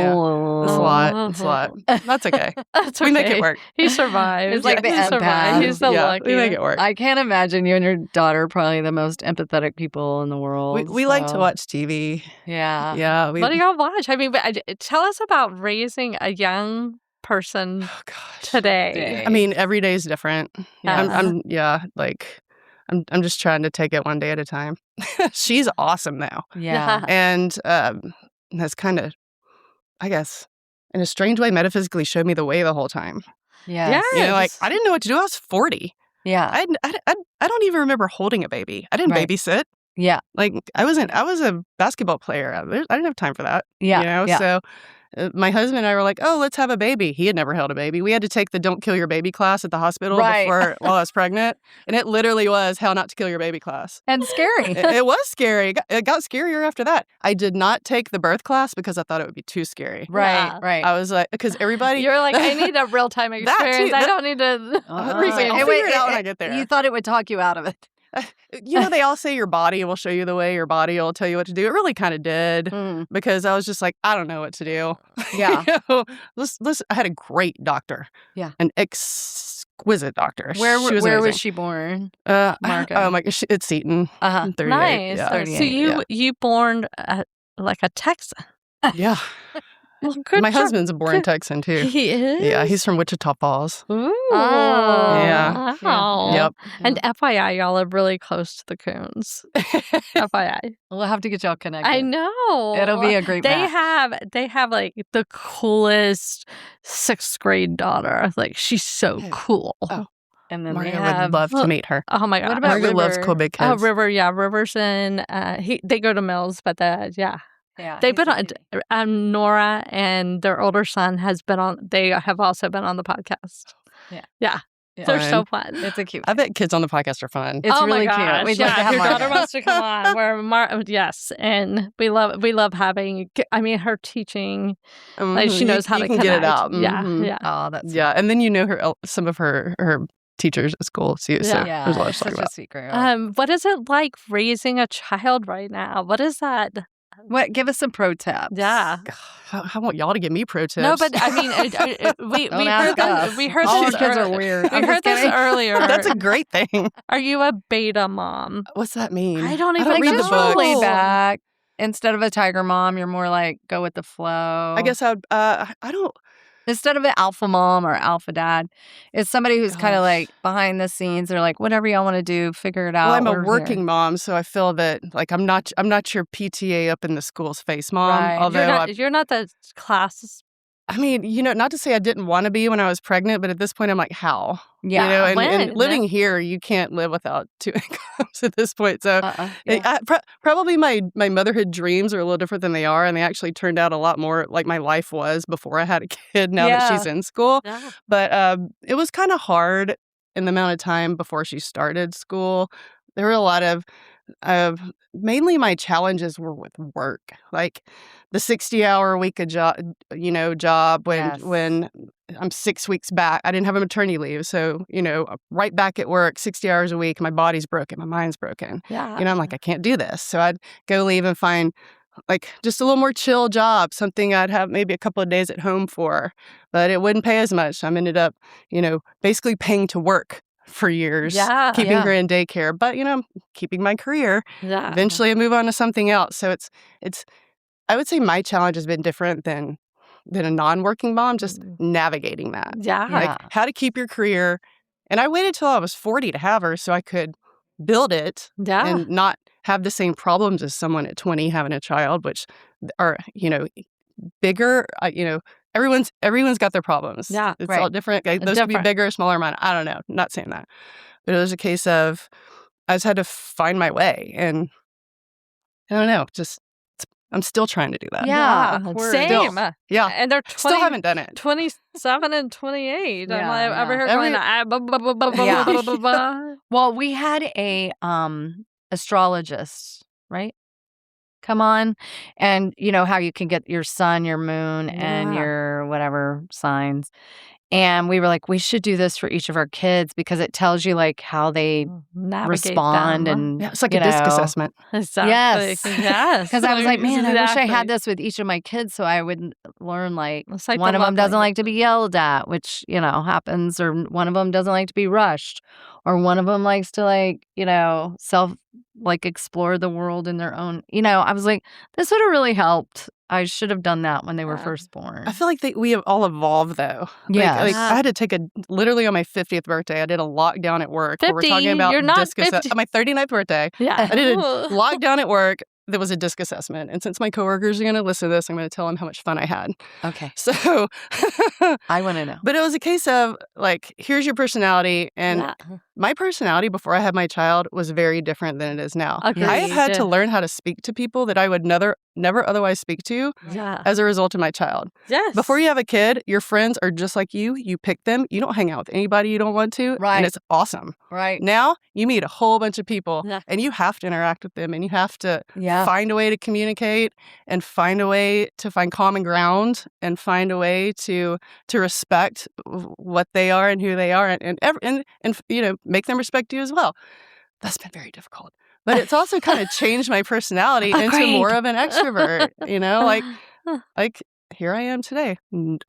It's a lot. It's a lot. That's okay. That's We make it okay. work. He survived. It's like the He empath. survived. He's the Yeah, lucky. we make it work. I can't imagine you and your daughter are probably the most empathetic people in the world. We like to so- watch TV. Yeah. Yeah. What do y'all watch? I mean, tell us about raising a young person Oh, gosh. today. I mean, every day is different. Yeah. I'm just trying to take it one day at a time. She's awesome now. Yeah. And that's kind of, I guess, in a strange way, metaphysically showed me the way the whole time. Yes. Like Yes. I didn't know what to do. I was 40. Yeah. I don't even remember holding a baby. I didn't Right. babysit. Yeah. Like I was a basketball player. I didn't have time for that. Yeah. Yeah. So my husband and I were like, oh, let's have a baby. He had never held a baby. We had to take the don't kill your baby class at the hospital Right. while I was pregnant. And it literally was how not to kill your baby class. And scary. It was scary. It got scarier after that. I did not take the birth class because I thought it would be too scary. Right. Yeah. Right. I was like, because everybody. You're like, I need a real time That too. experience. I don't need to. I was like, I'll Hey, figure it out when I get there. You thought it would talk you out of it. They all say your body will show you the way, your body will tell you what to do. It really kind of did Mm. because I was just like, I don't know what to do. Yeah. Listen, I had a great doctor. Yeah. An exquisite doctor. Where was amazing. she born? Margo. Oh my gosh, it's Seton. Uh-huh. 38. Nice. Yeah. 38, So yeah. you born like a Texan. Yeah. Well, good My job. husband's a born Texan too. He is. Yeah, he's from Wichita Falls. Ooh. Yeah. Wow. Yep. And FYI, y'all are really close to the Coons. FYI. We'll have to get y'all connected. I know. It'll be a great They match. have like the coolest 6th grade daughter. Like she's so cool. Oh. And then Margo they would have love to meet her. Oh my god. What about Margo loves River? cool big Oh, kids. River, yeah, River's in. They go to Mills, but yeah, Yeah, they've he's been on. so cute. Nora and their older son has been on. They have also been on the podcast. Yeah. yeah, Yeah. they're so Fun. fun. It's a cute. I bet kids on the podcast are fun. It's oh really my cute. gosh, We'd yeah, love to have if your Margo. daughter wants to come on. Where yes, and we love having. I mean, her teaching. Like she Mhm. knows how you to can connect. get it out. Yeah, Mhm. yeah. Oh, that's Yeah, and then some of her teachers at school too. So Yeah. there's a lot to such talk a about. sweet girl. What is it like raising a child right now? What is that What? Give us some pro tips. Yeah. I want y'all to give me pro tips. No, but I mean, we Don't heard ask this. us. We heard All this. our kids are weird. We I'm heard just this kidding. earlier. That's a great thing. Are you a beta mom? What's that mean? I don't even read the just books. laid back. Instead of a tiger mom, you're more like go with the flow. I guess I don't. Instead of an alpha mom or alpha dad, it's somebody who's kind of Gosh. like behind the scenes. They're like, whatever y'all want to do, figure it out. Well, I'm a We're working here. mom, so I feel that like I'm not your PTA up in the school's face mom. Right. Although You're not the class. I mean, not to say I didn't want to be when I was pregnant, but at this point I'm like, how? Yeah. And when? living here, you can't live without 2 incomes at this point. So Yeah. probably my motherhood dreams are a little different than they are, and they actually turned out a lot more like my life was before I had a kid. Now that she's in school, Yeah. but it was kind of hard in the amount of time before she started school. There were a lot of mainly my challenges were with work, like the 60-hour week job Yes. when I'm 6 weeks back. I didn't have a maternity leave, so right back at work, 60 hours a week. My body's broken, my mind's broken. Yeah. I'm like, I can't do this. So I'd go leave and find like just a little more chill job, something I'd have maybe a couple of days at home for, but it wouldn't pay as much. I ended up, basically paying to work for years, Yeah. keeping Yeah. her in daycare, but keeping my career. Yeah. Eventually I move on to something else. So it's I would say my challenge has been different than a non-working mom, just navigating that. Yeah. Like how to keep your career. And I waited till I was 40 to have her so I could build it Yeah. and not have the same problems as someone at 20 having a child, which are, bigger. Everyone's got their problems. Yeah, It's right. all different. Those could be Different. bigger or smaller. Mine. I don't know. Not saying that. But it was a case of I just had to find my way. And I don't know, I'm still trying to do that. Yeah, of course. Same. Yeah. And they're Still haven't done it. 27 and 28. I'm Yeah, like, over yeah. here Every- going, Yeah. blah, blah, blah. Well, we had a astrologist, right? Come on. And you know how you can get your sun, your moon, and Yeah. your whatever signs. And we were like, we should do this for each of our kids because it tells you like how they Navigate respond them. and Yeah, it's like a disc assessment. Exactly. Yes. Yes. Because I was like, man, I wish I had Exactly. this with each of my kids so I would learn like It's like one the of them love doesn't like language. to be yelled at, which, happens, or one of them doesn't like to be rushed, or one of them likes to explore the world in their own. I was like, this would have really helped. I should have done that when they were Yeah. first born. I feel like we have all evolved though. Yes. Like I had to take literally on my 50th birthday, I did a lockdown at work. Where we're 50? talking about You're not disc 50. on my 39th birthday. Yeah. I did a lockdown at work. There was a disc assessment. And since my coworkers are going to listen to this, I'm going to tell them how much fun I had. Okay. So, I want to know. but it was a case of like, here's your personality. And Yeah. my personality before I had my child was very different than it is now. Agreed. I have had to learn how to speak to people that I would never otherwise speak to Yeah. as a result of my child. Yes. Before you have a kid, your friends are just like you. You pick them. You don't hang out with anybody you don't want to. Right. And it's awesome. Right. Now you meet a whole bunch of people Yeah. and you have to interact with them and you have to Yeah. find a way to communicate and find a way to find common ground and find a way to respect what they are and who they are and make them respect you as well. That's been very difficult. But it's also kind of changed my personality into Agreed. more of an extrovert, like here I am today.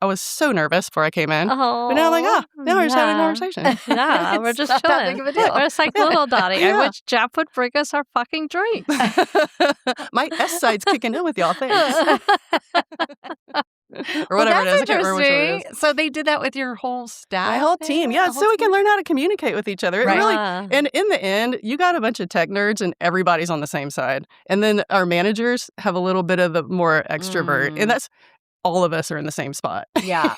I was so nervous before I came in. Oh, But now I'm like, now we're just having a yeah. conversation. Yeah, we're It's just not that chilling. big of a deal. We're just like little Dottie. Yeah. I wish Jeff would bring us our fucking drinks. My S side's kicking in with y'all. Thanks. Or Well, whatever it is. I that's can't remember which one it interesting. is. So they did that with your whole staff? My whole team. Yeah, The so whole we can team? learn how to communicate with each other. It Right. really, Yeah. and in the end, you got a bunch of tech nerds and everybody's on the same side. And then our managers have a little bit of the more extrovert. Mm. And that's all of us are in the same spot. Yeah.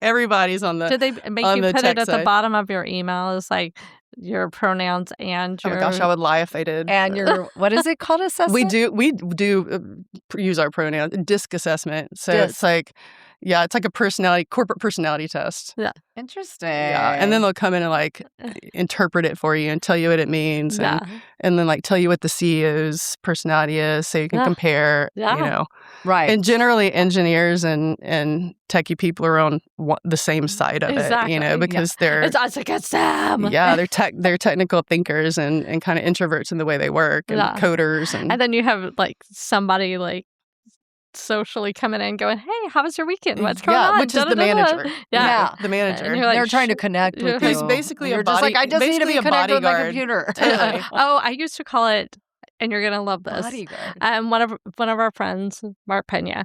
Everybody's on the Did they make on you the put tech it at the side. bottom of your email as like your pronouns and Oh your my gosh, I would lie if they did. And your, what is it called, assessment? We do use our pronouns, disc assessment. So Disc. it's like, yeah, it's like a corporate personality test. Interesting. Yeah, and then they'll come in and like interpret it for you and tell you what it means, yeah. and then like tell you what the CEO's personality is, so you can Yeah. compare. Yeah. Right. And generally, engineers and techie people are on the same side of Exactly, it, yeah. because they're It's us against them. yeah, they're technical thinkers and kind of introverts in the way they work and Yeah. coders and And then you have like somebody like socially coming in going, hey, how was your weekend? What's going on? Which is the manager. Yeah. The manager. And you're like, They're trying to connect with you. Who's basically You're a just body, like, I just need to be connected with my bodyguard. computer. Totally. Oh, I used to call it, and you're gonna love this. Bodyguard. One of our friends, Mark Pena,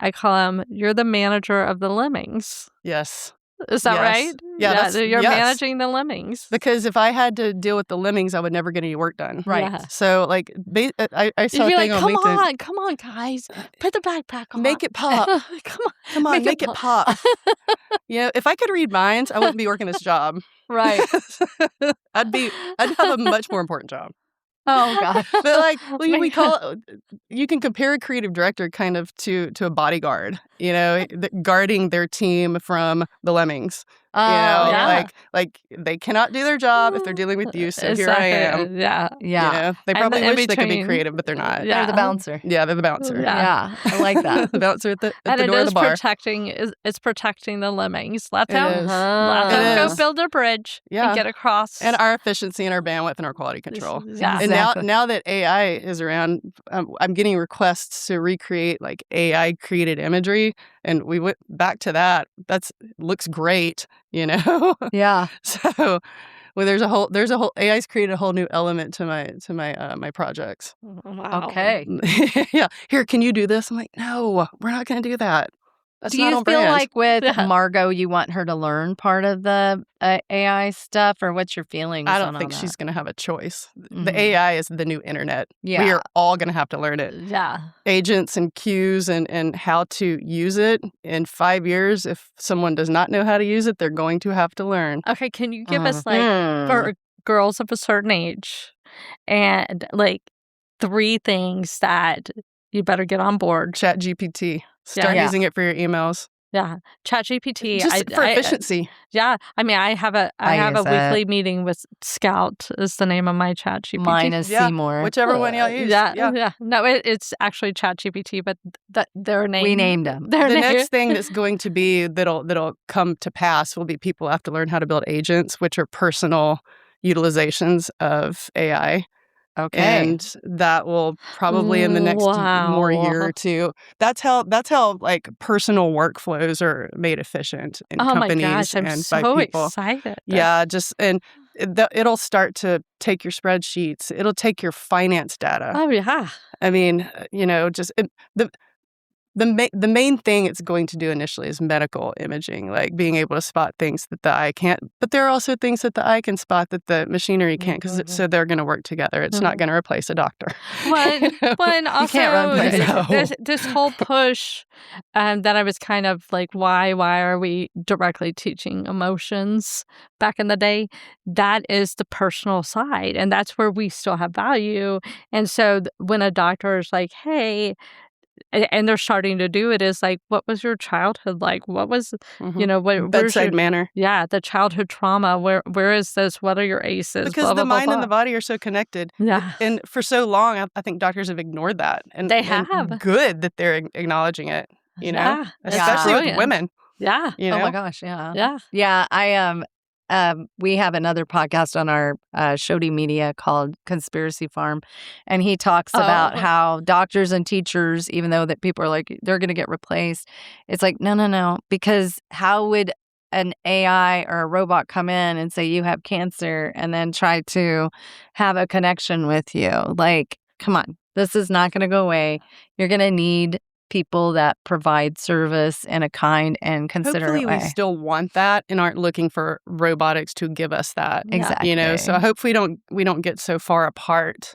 I call him, you're the manager of the lemmings. Yes. Is that Yes. right? Yeah, you're yes. managing the lemmings. Because if I had to deal with the lemmings, I would never get any work done. Right. Yeah. So, like, I saw a You're thing like, on come LinkedIn. on, come on, guys, put the backpack on. Make it pop. Come on, Make it pop. If I could read minds, I wouldn't be working this job. Right. I'd have a much more important job. Oh, God. But like, we call it, you can compare a creative director kind of to a bodyguard, guarding their team from the lemmings. yeah. Like they cannot do their job if they're dealing with you. So here I am. Yeah. Yeah. They probably And wish they could be between- creative, but they're not. Yeah. They're the bouncer. Yeah, they're the bouncer. Yeah. Yeah. I like that. The bouncer at the And it door of is the bar. it's protecting the lemmings. Let It them is. let It them go is. build a bridge Yeah. and get across. And our efficiency and our bandwidth and our quality control. Yeah. And Exactly. now that AI is around, I'm getting requests to recreate like AI created imagery, and we went back to that. Looks great, Yeah. So, well, there's a whole AI's created a whole new element to my projects. Wow. Okay. Yeah, here, can you do this? I'm like, no, we're not going to do that. That's Do not you on feel brand. like with Yeah. Margot, you want her to learn part of the AI stuff, or what's your feelings? I on don't all think that? she's going to have a choice. Mhm. The AI is the new internet. Yeah. We are all going to have to learn it. Yeah. Agents and cues and how to use it. In 5 years, if someone does not know how to use it, they're going to have to learn. Okay, can you give us Mhm. for girls of a certain age and 3 things that you better get on board? Chat GPT. Start Yeah. using it for your emails. Yeah. ChatGPT. Just for efficiency. Yeah. I mean, I have a I use weekly meeting with Scout is the name of my ChatGPT. Mine is Yeah, Seymour. whichever one y'all use. Yeah. No, it's actually ChatGPT, but their name. We named them. Their The name. next thing that's going to be that'll come to pass will be people have to learn how to build agents, which are personal utilizations of AI. Okay. And that will probably in the next more year or two. That's how like personal workflows are made efficient in Oh my companies gosh, I'm and so by people. excited. Yeah, it'll start to take your spreadsheets. It'll take your finance data. Oh yeah. I mean, the main thing it's going to do initially is medical imaging, like being able to spot things that the eye can't. But there are also things that the eye can spot that the machinery can't, so they're going to work together. It's not going to replace a doctor. One also can't run places. this whole push that I was kind of like, why are we directly teaching emotions back in the day? That is the personal side, and that's where we still have value. And so when a doctor is like, hey, and they're starting to do it, is like, what was your childhood like? What was, where's Bedside your, manner. yeah, the childhood trauma. Where is this? What are your aces? Because Blah, the blah, blah, mind and blah. the body are so connected. Yeah. And for so long, I think doctors have ignored that. And They and have. good that they're acknowledging it, Yeah, it's especially with brilliant. women. Yeah. You know? Oh my gosh. Yeah. Yeah. Yeah. We have another podcast on our Shody Media called Conspiracy Farm, and he talks about how doctors and teachers, even though that people are like they're going to get replaced, it's like no, because how would an AI or a robot come in and say you have cancer and then try to have a connection with you? Like, come on, this is not going to go away. You're going to need people that provide service in a kind and considerate Hopefully way. we still want that and aren't looking for robotics to give us that. Exactly. So hopefully we don't get so far apart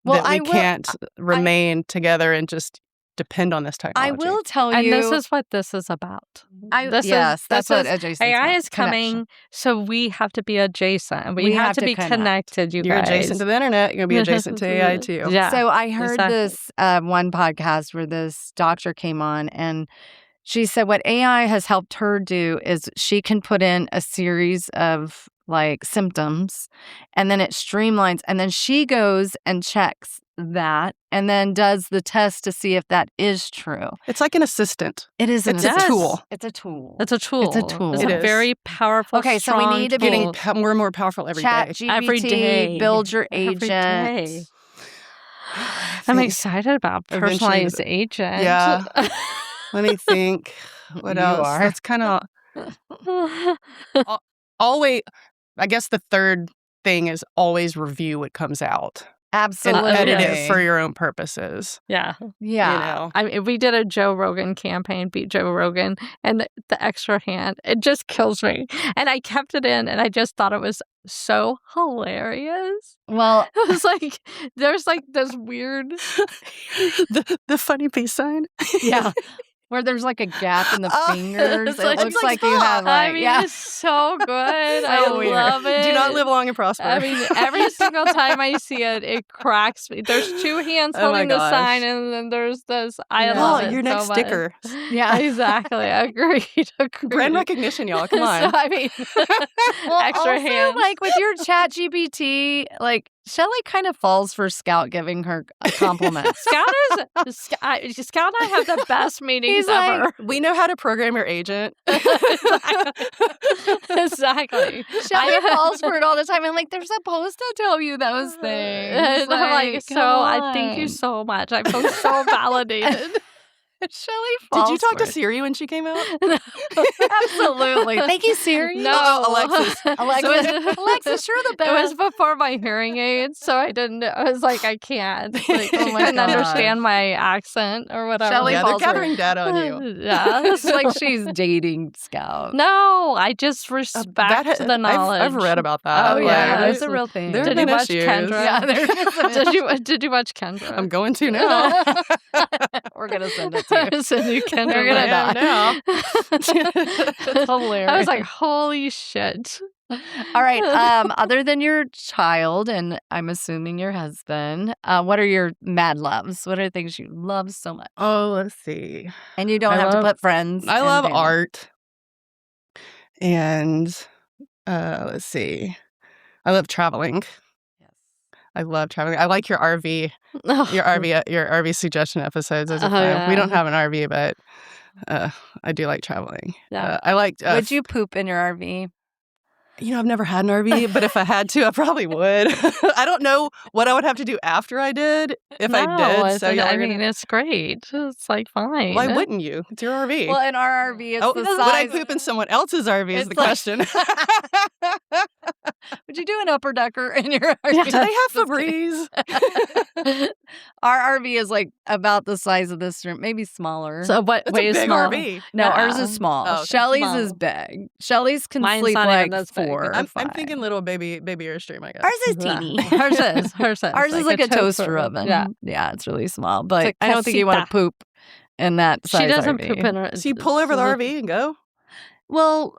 Well, that we can't remain together and just depend on this technology. I will tell And you. this is what this is about. That's what adjacent. AI is coming, so we have to be adjacent. We have to be connect. connected, you You're guys. adjacent to the internet. You're going to be adjacent to AI too. Yeah. So I heard exactly. this one podcast where this doctor came on and she said what AI has helped her do is she can put in a series of like symptoms and then it streamlines and then she goes and checks that and then does the test to see if that is true. It's like an assistant. It is It's a tool. It's a tool. It's a tool. It's a tool. It's It a is. very powerful, Okay, so we strong need to be Getting tool. more and more powerful every Chat day. GPT, Every day. build your Every agent. day. I'm think excited about eventually personalized agent. Yeah. Let me think. What You else? are. That's kind of always. I guess the third thing is always review what comes out and Absolutely. edit it for your own purposes. Yeah. Yeah. You know. I mean, we did a Joe Rogan campaign, beat Joe Rogan, and the extra hand, it just kills me. And I kept it in, and I just thought it was so hilarious. Well, It was like, there's like this weird. the funny peace sign. yeah. Where there's like a gap in the fingers. It's It like- looks like you have I like, mean, yeah. it's so good. I So weird. love it. Do not live long and prosper. I mean, every single time I see it, it cracks me. There's two hands Oh my holding the gosh. sign, and then there's this. I Yeah. love Oh, it your so next much. sticker. Yeah. Exactly. Agreed. Brand recognition, y'all. Come on. So, I mean, Well, extra also, hands. like with your chat GPT, like Shelly kind of falls for Scout giving her compliments. Scout and I have the best meetings He's like, ever. We know how to program your agent. Exactly. Shelly falls for it all the time. I'm like, they're supposed to tell you those things. And I'm like, so I thank you on. so much. I feel so validated. Shelly Did falls you talk for to it. Siri when she came out? Absolutely. Thank you, Siri. No, Alexis. Alexis, you're the It was best. before my hearing aids, so I didn't. I was like, I can't. Like, Oh she my couldn't gosh. understand my accent or whatever. Shelly Yeah, they're falls for gathering data on you. Yeah. It's like she's dating Scout. No, I just respect the knowledge. I've read about that. Oh, yeah. Like, That's a real thing. there Did have you been watch issues. Kendra? Yeah, there's Did you watch Kendra? I'm going to now. We're going to send it to you. Send you Kendra. You're gonna right die. It's hilarious. I was like, holy shit. All right. Other than your child and I'm assuming your husband, what are your mad loves? What are things you love so much? Oh, let's see. And you don't I have love- to put friends. I and love family. art. And let's see. I love traveling. Yes. I love traveling. I like your RV, your RV suggestion episodes. Those are Oh, fun. yeah. We don't have an RV, but I do like traveling. Yeah. I like. Would you poop in your RV? I've never had an RV, but if I had to, I probably would. I don't know what I would have to do after I did, if I did. So I mean, it's great. It's like fine. why wouldn't you? It's your RV. Well, in our RV, it's Oh, the would I size. poop in someone else's RV is It's the like- question. Would you do an upper decker in your RV? Do they have Just kidding. Febreze? Our RV is like about the size of this room, maybe smaller. So what? That's Way a big small. RV. no, Yeah. ours is small. Oh, okay. Shelly's Small. is big. Shelly's can Mine's sleep not even like this big. 4 or I'm 5. thinking little baby Airstream, I guess. Ours is Yeah. teeny. Hers is. Ours is like a toaster oven. Yeah. It's really small. But It's a I don't think you want to casita. poop in that size She doesn't RV. poop in her. So you pull over the RV and go? Well,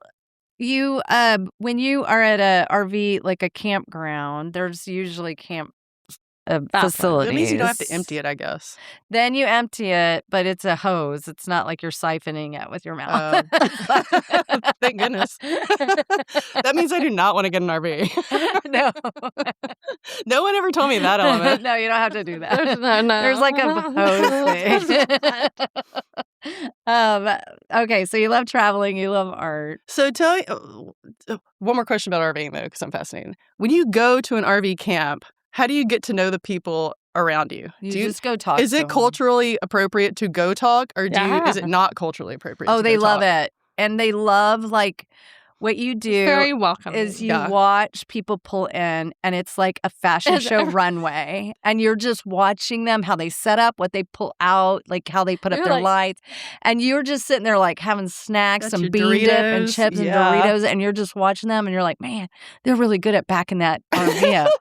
you when you are at a RV like a campground, there's usually camp facilities. That means you don't have to empty it, I guess. Then you empty it, but it's a hose. It's not like you're siphoning it with your mouth. Thank goodness. That means I do not want to get an RV. No. No one ever told me that element. No, you don't have to do that. No. There's like a hose thing. Okay, so you love traveling, you love art. So tell me, one more question about RVing though, because I'm fascinated. When you go to an RV camp, how do you get to know the people around you? You Do you just go talk. is to it 'em. culturally appropriate to go talk, or is Yeah. it not culturally appropriate? Oh, to they go love talk? it, and they love like what you do. Very welcome. Is you Yeah. watch people pull in and it's like a fashion And show every- runway and you're just watching them, how they set up, what they pull out, like how they put up You're their like- lights. And you're just sitting there like having snacks, Got some your bean dip and Doritos, chips yeah. and Doritos. And you're just watching them and you're like, man, they're really good at backing that RV up.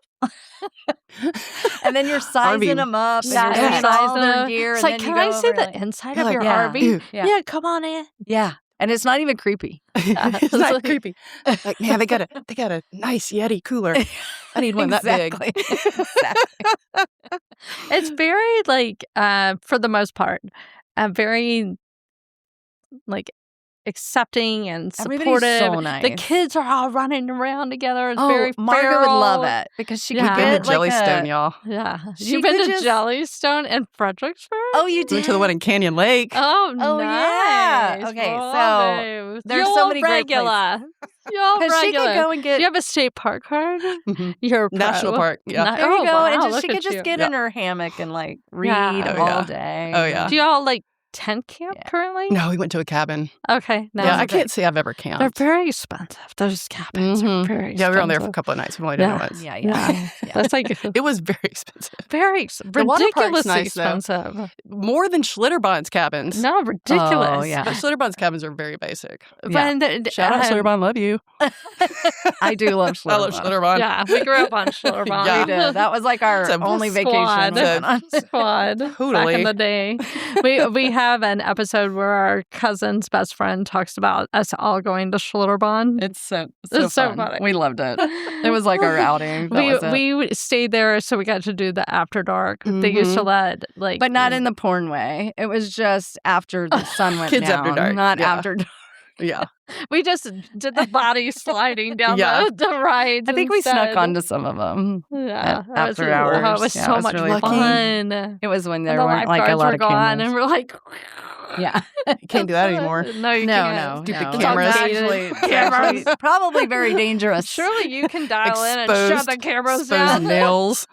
And then you're sizing RV. them up and Yeah, you're you're seeing all sizing their them. gear. It's and like, then you can I go see over, the like, inside You're of like, your yeah. RV? Yeah. Yeah, come on in. Yeah. And it's not even creepy. It's not creepy. Like, man, they got a nice Yeti cooler. I need one that big. Exactly. It's very like, for the most part, very like accepting and Everybody's supportive. so nice. The kids are all running around together. It's Oh, very Margaret would love feral. it because she Yeah. could We've been get to like Jellystone, y'all. Yeah. She You've been could to just- Jellystone and Fredericksburg? Oh, you We did? went to the one in Canyon Lake. Oh, Oh, yeah. nice. Okay, Well, so there's so You're many great places. regular. You're Because she could regular. go and Do get you have a state park card? Mhm. You're National pro. Park. Yeah. there you Oh, go, wow, and look she could at just you. get Yeah. in her hammock and like read Yeah. Oh, all yeah. day. Oh, yeah. Do y'all like tent camp Yeah. currently? No, we went to a cabin. Okay. No. Yeah, I okay. can't say I've ever They're camped. very expensive. Those cabins are Mhm. very expensive. Yeah, we were on there for a couple of nights. We've only done Yeah. it once. Yeah, Yeah. yeah. That's like It was very expensive. very The water park's ridiculously nice, though. expensive. More than Schlitterbahn's cabins. No, ridiculous. Oh, yeah. But Schlitterbahn's cabins are very basic. Yeah. But Shout out Schlitterbahn, love you. I do love I love Schlitterbahn. Schlitterbahn. Yeah, we grew up on Schlitterbahn. Yeah. We did. That was like our It's a only squad. vacation. we went on. Squad back Totally. in the day. We have an episode where our cousin's best friend talks about us all going to Schlitterbahn. It's so It's so fun. funny. We loved it. It was like our outing. That was it. We stayed there, so we got to do the after dark. They used to let like, But not in the porn way. It was just after the sun went Kids down. after dark. Not Yeah. after dark. Yeah. we just did the body sliding down Yeah. the rides. I think we snuck instead. onto some of them. Yeah, at- after hours. Oh, it was Yeah, so it was much really fun. It was when And there the weren't like a lifeguards lot were of gone, cameras. and we're like, Yeah. You can't do that anymore. No, you No, can't. no, Stupid no. cameras. It's actually probably very dangerous. Surely you can dial in and Exposed- shut the cameras Exposed down. nails.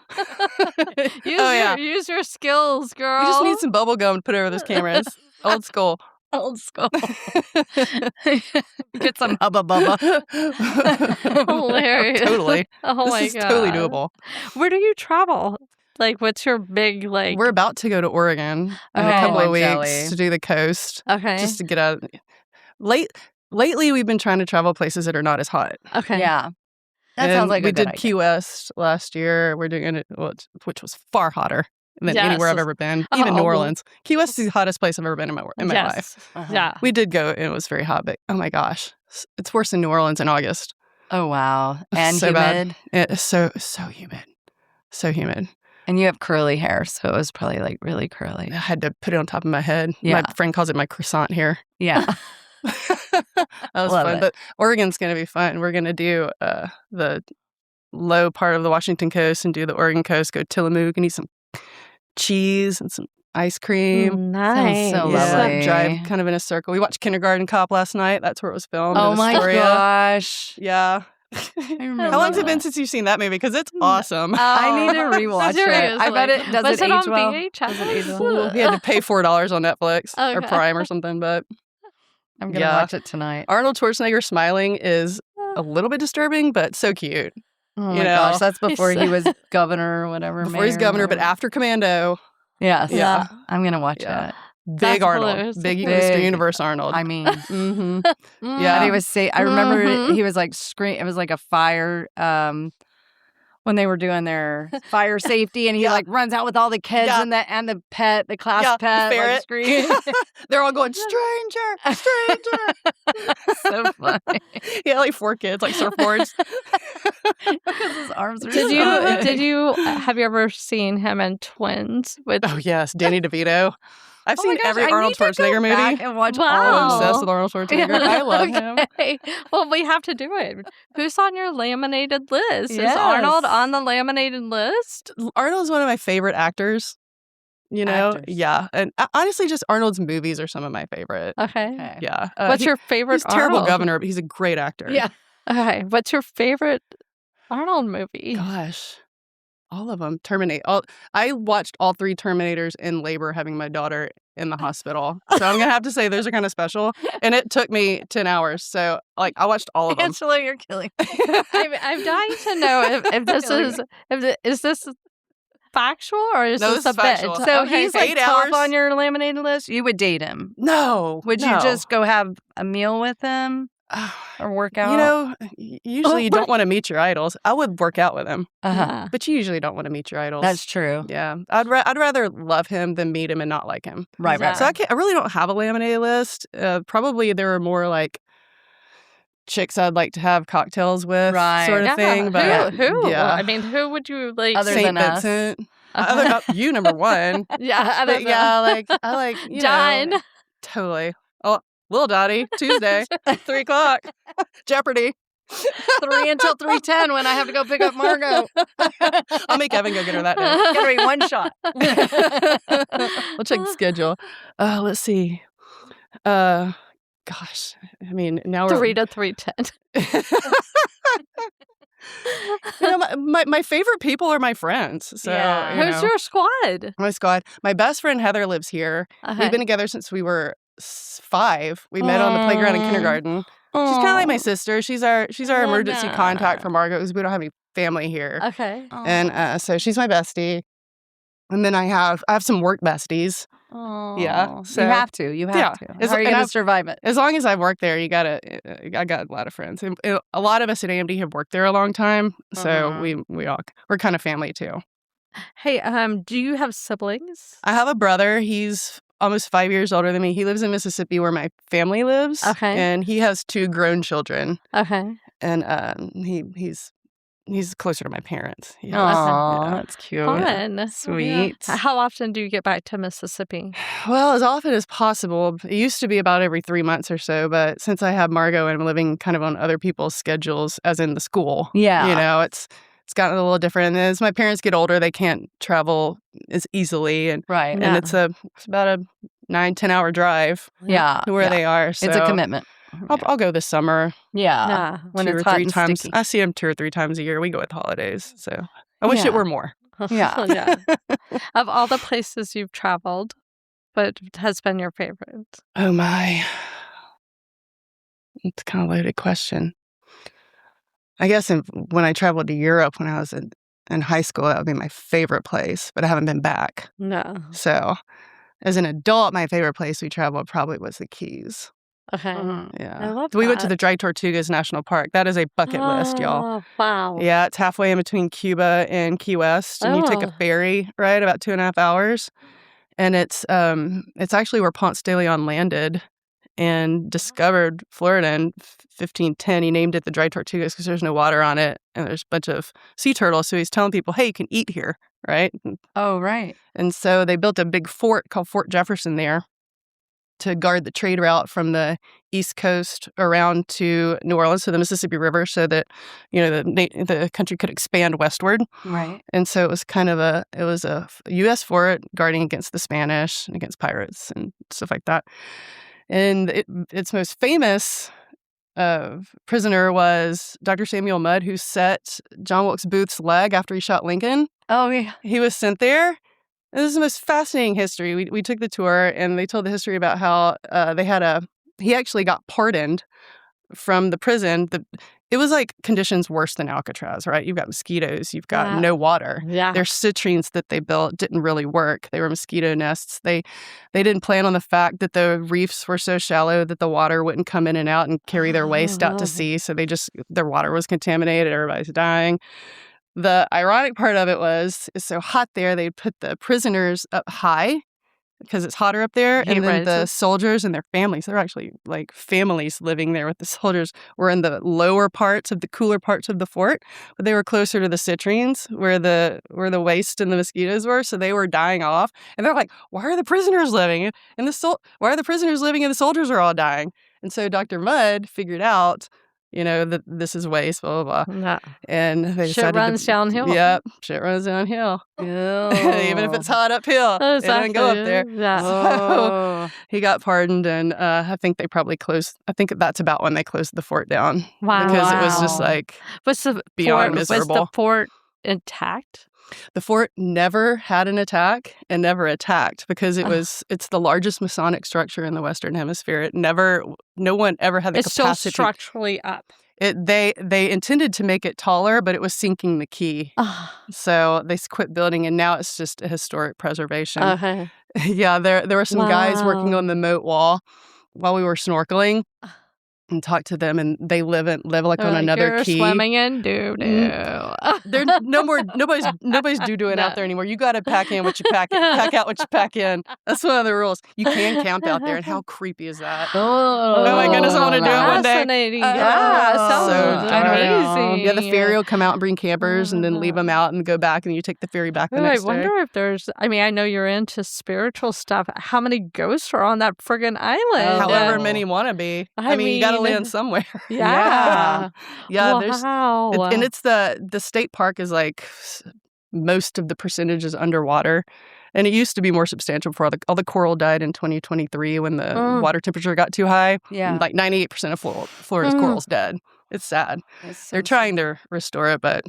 Use your skills, girl. We just need some bubble gum to put over those cameras. Old school. Old school. Get some hubba bubba. Hilarious. Totally. Oh This my is god. totally doable. Where do you travel? Like, what's your big like? We're about to go to Oregon in a Okay. couple of Oh, weeks jelly. to do the coast. Okay. Just to get out. Lately, we've been trying to travel places that are not as hot. okay. Yeah. That And sounds like we a good did idea. Key West last year. We're doing it, which was far hotter than anywhere I've Yes. ever been. Even New Oh. Orleans. Key West is the hottest place I've ever been in my life. Yes. Uh-huh. Yeah. We did go, and it was very hot, but oh my gosh, it's worse than New Orleans in August. Oh, wow. And So bad. humid. It's so humid, so humid. And you have curly hair, so it was probably like really curly. I had to put it on top of my head. Yeah. My friend calls it my croissant hair. Yeah. That was Love fun. it. But Oregon's going to be fun. We're going to do the low part of the Washington coast and do the Oregon coast, go Tillamook and eat some cheese and some ice cream. Nice. so Yeah, lovely. drive kind of in a circle. We watched Kindergarten Cop last night. That's where it was filmed. Oh in my Astoria. gosh. Yeah. remember How long's it that. been since you've seen that movie? Because it's awesome. I need to rewatch it. I bet it does Was it age on well. VHS? Does it age well? We had to pay $4 on Netflix or Okay. Prime or something, but I'm gonna Yeah. watch it tonight. Arnold Schwarzenegger smiling is a little bit disturbing, but so cute. Oh you my know, gosh, that's before he's- he was governor or whatever. Before he's mayor or governor, but whatever. after Commando, Yes. Yeah. I'm gonna watch Yeah. it. big That's Arnold, hilarious. big Big. Mr. Universe Arnold. I mean, hmm and he was I remember Mhm. he was like it was like a fire when they were doing their fire safety, and he Yeah. like runs out with all the kids Yeah. and the pet, the class Yeah, the pet, like, ferret. screaming. They're all going, stranger, stranger. So funny Yeah, like 4 kids, like surfboards. because his arms are Did so you big. did you have you ever seen him in Twins with Oh, yes, Danny DeVito. I've Oh my seen gosh, every I Arnold need to go Schwarzenegger back movie. and watch Wow. all I'm of them. obsessed with Arnold Schwarzenegger. I love him. Okay. Well, we have to do it. Who's on your laminated list? Is Yes. Arnold on the laminated list? Arnold's one of my favorite actors. You know, Actors. yeah, and honestly, just Arnold's movies are some of my favorite. Okay. Okay. Yeah, What's your favorite He's a terrible Arnold? governor, but he's a great actor. Yeah. Okay. What's your favorite Arnold movie? Gosh, all of them. I watched all 3 Terminators in labor, having my daughter in the hospital. So I'm gonna have to say those are kind of special. And it took me 10 hours. So like I watched all of them. Angela, you're killing me. I'm dying to know if this is this factual or is No, this this a is factual. bit? So Okay. he's like 8 top hours. on your laminated list. You would date him. No. Would you no. just go have a meal with him or work out? You know, usually you don't want to meet your idols. I would work out with him, uh-huh. but you usually don't want to meet your idols. That's true. Yeah, I'd rather love him than meet him and not like him. Right, Yeah. right. So I really don't have a laminated list. Probably there are more like chicks I'd like to have cocktails with, Right. sort of Yeah. thing. But Who? yeah, I mean, who would you like? Other Saint than us. Vincent. You number one. yeah, other But than yeah, I like you John. know, totally. Oh, Little Dottie, Tuesday, 3 o'clock. Jeopardy. 3 until 3:10 when I have to go pick up Margot. I'll make Evan go get her that day. It's gonna be one shot. We'll check the schedule. Let's see. Gosh, I mean, now 3 to 3:10. My favorite people are my friends. So Who's your squad? my squad? My best friend Heather lives here. We've been together since we were 5. We met on the playground in kindergarten. She's kind of like my sister. She's our emergency contact for Margot because we don't have any family here. Okay. And so she's my bestie. And then I have some work besties. Oh, Yeah, so- you have to. You have to. How are you and going to I've- survive it? As long as I've worked there, I got a lot of friends. And a lot of us at AMD have worked there a long time, so we're kind of family too. Hey, do you have siblings? I have a brother. He's almost 5 years older than me. He lives in Mississippi where my family lives. Okay. And he has 2 grown children. Okay. And he's closer to my parents. He has- Aw, yeah. that's cute. Fun. Sweet. How often do you get back to Mississippi? Well, as often as possible. It used to be about every 3 months or so, but since I have Margot and I'm living kind of on other people's schedules, as in the school, Yeah. it's gotten a little different. And as my parents get older, they can't travel as easily, and Right. Yeah. it's about a 9-10 hour drive Yeah. to where yeah. they are. So It's a commitment. I'll go this summer. Yeah. Yeah. When 2 it's or hot 3 and times. sticky. I see them 2 or 3 times a year. We go with holidays, so I wish Yeah. it were more. Yeah. Yeah. Of all the places you've traveled, what has been your favorite? Oh my, it's kind of a loaded question. I guess when I traveled to Europe when I was in high school, that would be my favorite place, but I haven't been back. No. So as an adult, my favorite place we traveled probably was the Keys. Okay. Yeah. I love We went to that. the Dry Tortugas National Park. That is a bucket list, y'all. Oh, wow. Yeah, it's halfway in between Cuba and Key West, and you take a Oh. ferry ride about 2.5 hours. And it's actually where Ponce de Leon landed and discovered Florida in 1510. He named it the Dry Tortugas because there's no water on it, and there's a bunch of sea turtles. So he's telling people, hey, you can eat here, right? Oh, right. And so they built a big fort called Fort Jefferson there to guard the trade route from the East Coast around to New Orleans to the Mississippi River, so that the country could expand westward. Right. And so it was kind of a U.S. fort guarding against the Spanish and against pirates and stuff like that. And its most famous prisoner was Dr. Samuel Mudd, who set John Wilkes Booth's leg after he shot Lincoln. Oh, yeah. He was sent there. And this is the most fascinating history. We took the tour, and they told the history about how he actually got pardoned from the prison. It was like conditions worse than Alcatraz, right? You've got mosquitoes. You've got no water. Yeah. Their citrines that they built didn't really work. They were mosquito nests. They didn't plan on the fact that the reefs were so shallow that the water wouldn't come in and out and carry their waste out to sea. So their water was contaminated. Everybody's dying. The ironic part of it was it's so hot there, they put the prisoners up high because it's hotter up there. Heat And then the rises. soldiers and their families, they're actually like families living there with the soldiers, were in the lower parts of the cooler parts of the fort. But they were closer to the citrines where the waste and the mosquitoes were. So they were dying off. And they're like, why are the prisoners living? Why are the prisoners living and the soldiers are all dying? And so Dr. Mudd figured out, that this is waste, blah, blah, blah. No. And they Shit decided runs downhill. Yep, shit runs downhill. Ew. Even if it's hot uphill, it doesn't go up there. Yeah. Oh. He got pardoned, and I think they probably closed. I think that's about when they closed the fort down Wow. because it was just Wow. like Was the beyond was the miserable. fort intact? the fort never had an attack and never attacked because it's the largest Masonic structure in the Western Hemisphere. No one ever had the It's still capacity. structurally up. They intended to make it taller, but it was sinking the key. So they quit building, and now it's just a historic preservation. Okay. Yeah, there were some guys working Wow. on the moat wall while we were snorkeling. and talk to them, and they live like on Like, another you're key. swimming in doo-doo. There's nobody's doo-dooing out there anymore. You got to pack in what you pack out what you pack in. That's one of the rules. You can camp out there, and how creepy is that? Oh my goodness, I wanna do it one day. Fascinating. Oh, Yeah, sounds so dark. amazing. Yeah, the ferry will come out and bring campers, and then leave them out and go back, and you take the ferry back the Ooh, next I wonder day. if there's, I mean, I know you're into spiritual stuff. How many ghosts are on that friggin' island? However Oh. many want to be. I I mean, you got to mean, land somewhere. Yeah. Yeah, there's Wow. and it's the state park is like most of the percentage is underwater. And it used to be more substantial before all the coral died in 2023 when the water temperature got too high. Yeah. Like 98% of Florida's coral's dead. It's sad. They're trying to restore it, but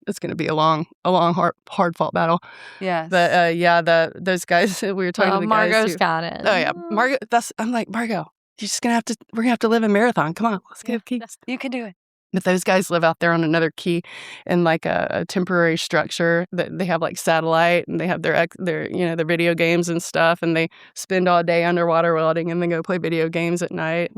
it's gonna be a long hard fought battle. Yes. But those guys we were talking to the guys Margot's who, got it. Oh yeah, Margot. I'm like, Margot, you're just we're gonna have to live in Marathon. Come on, let's get keys. You can do it. But those guys live out there on another key in like a temporary structure that they have like satellite, and they have their their video games and stuff, and they spend all day underwater welding and then go play video games at night.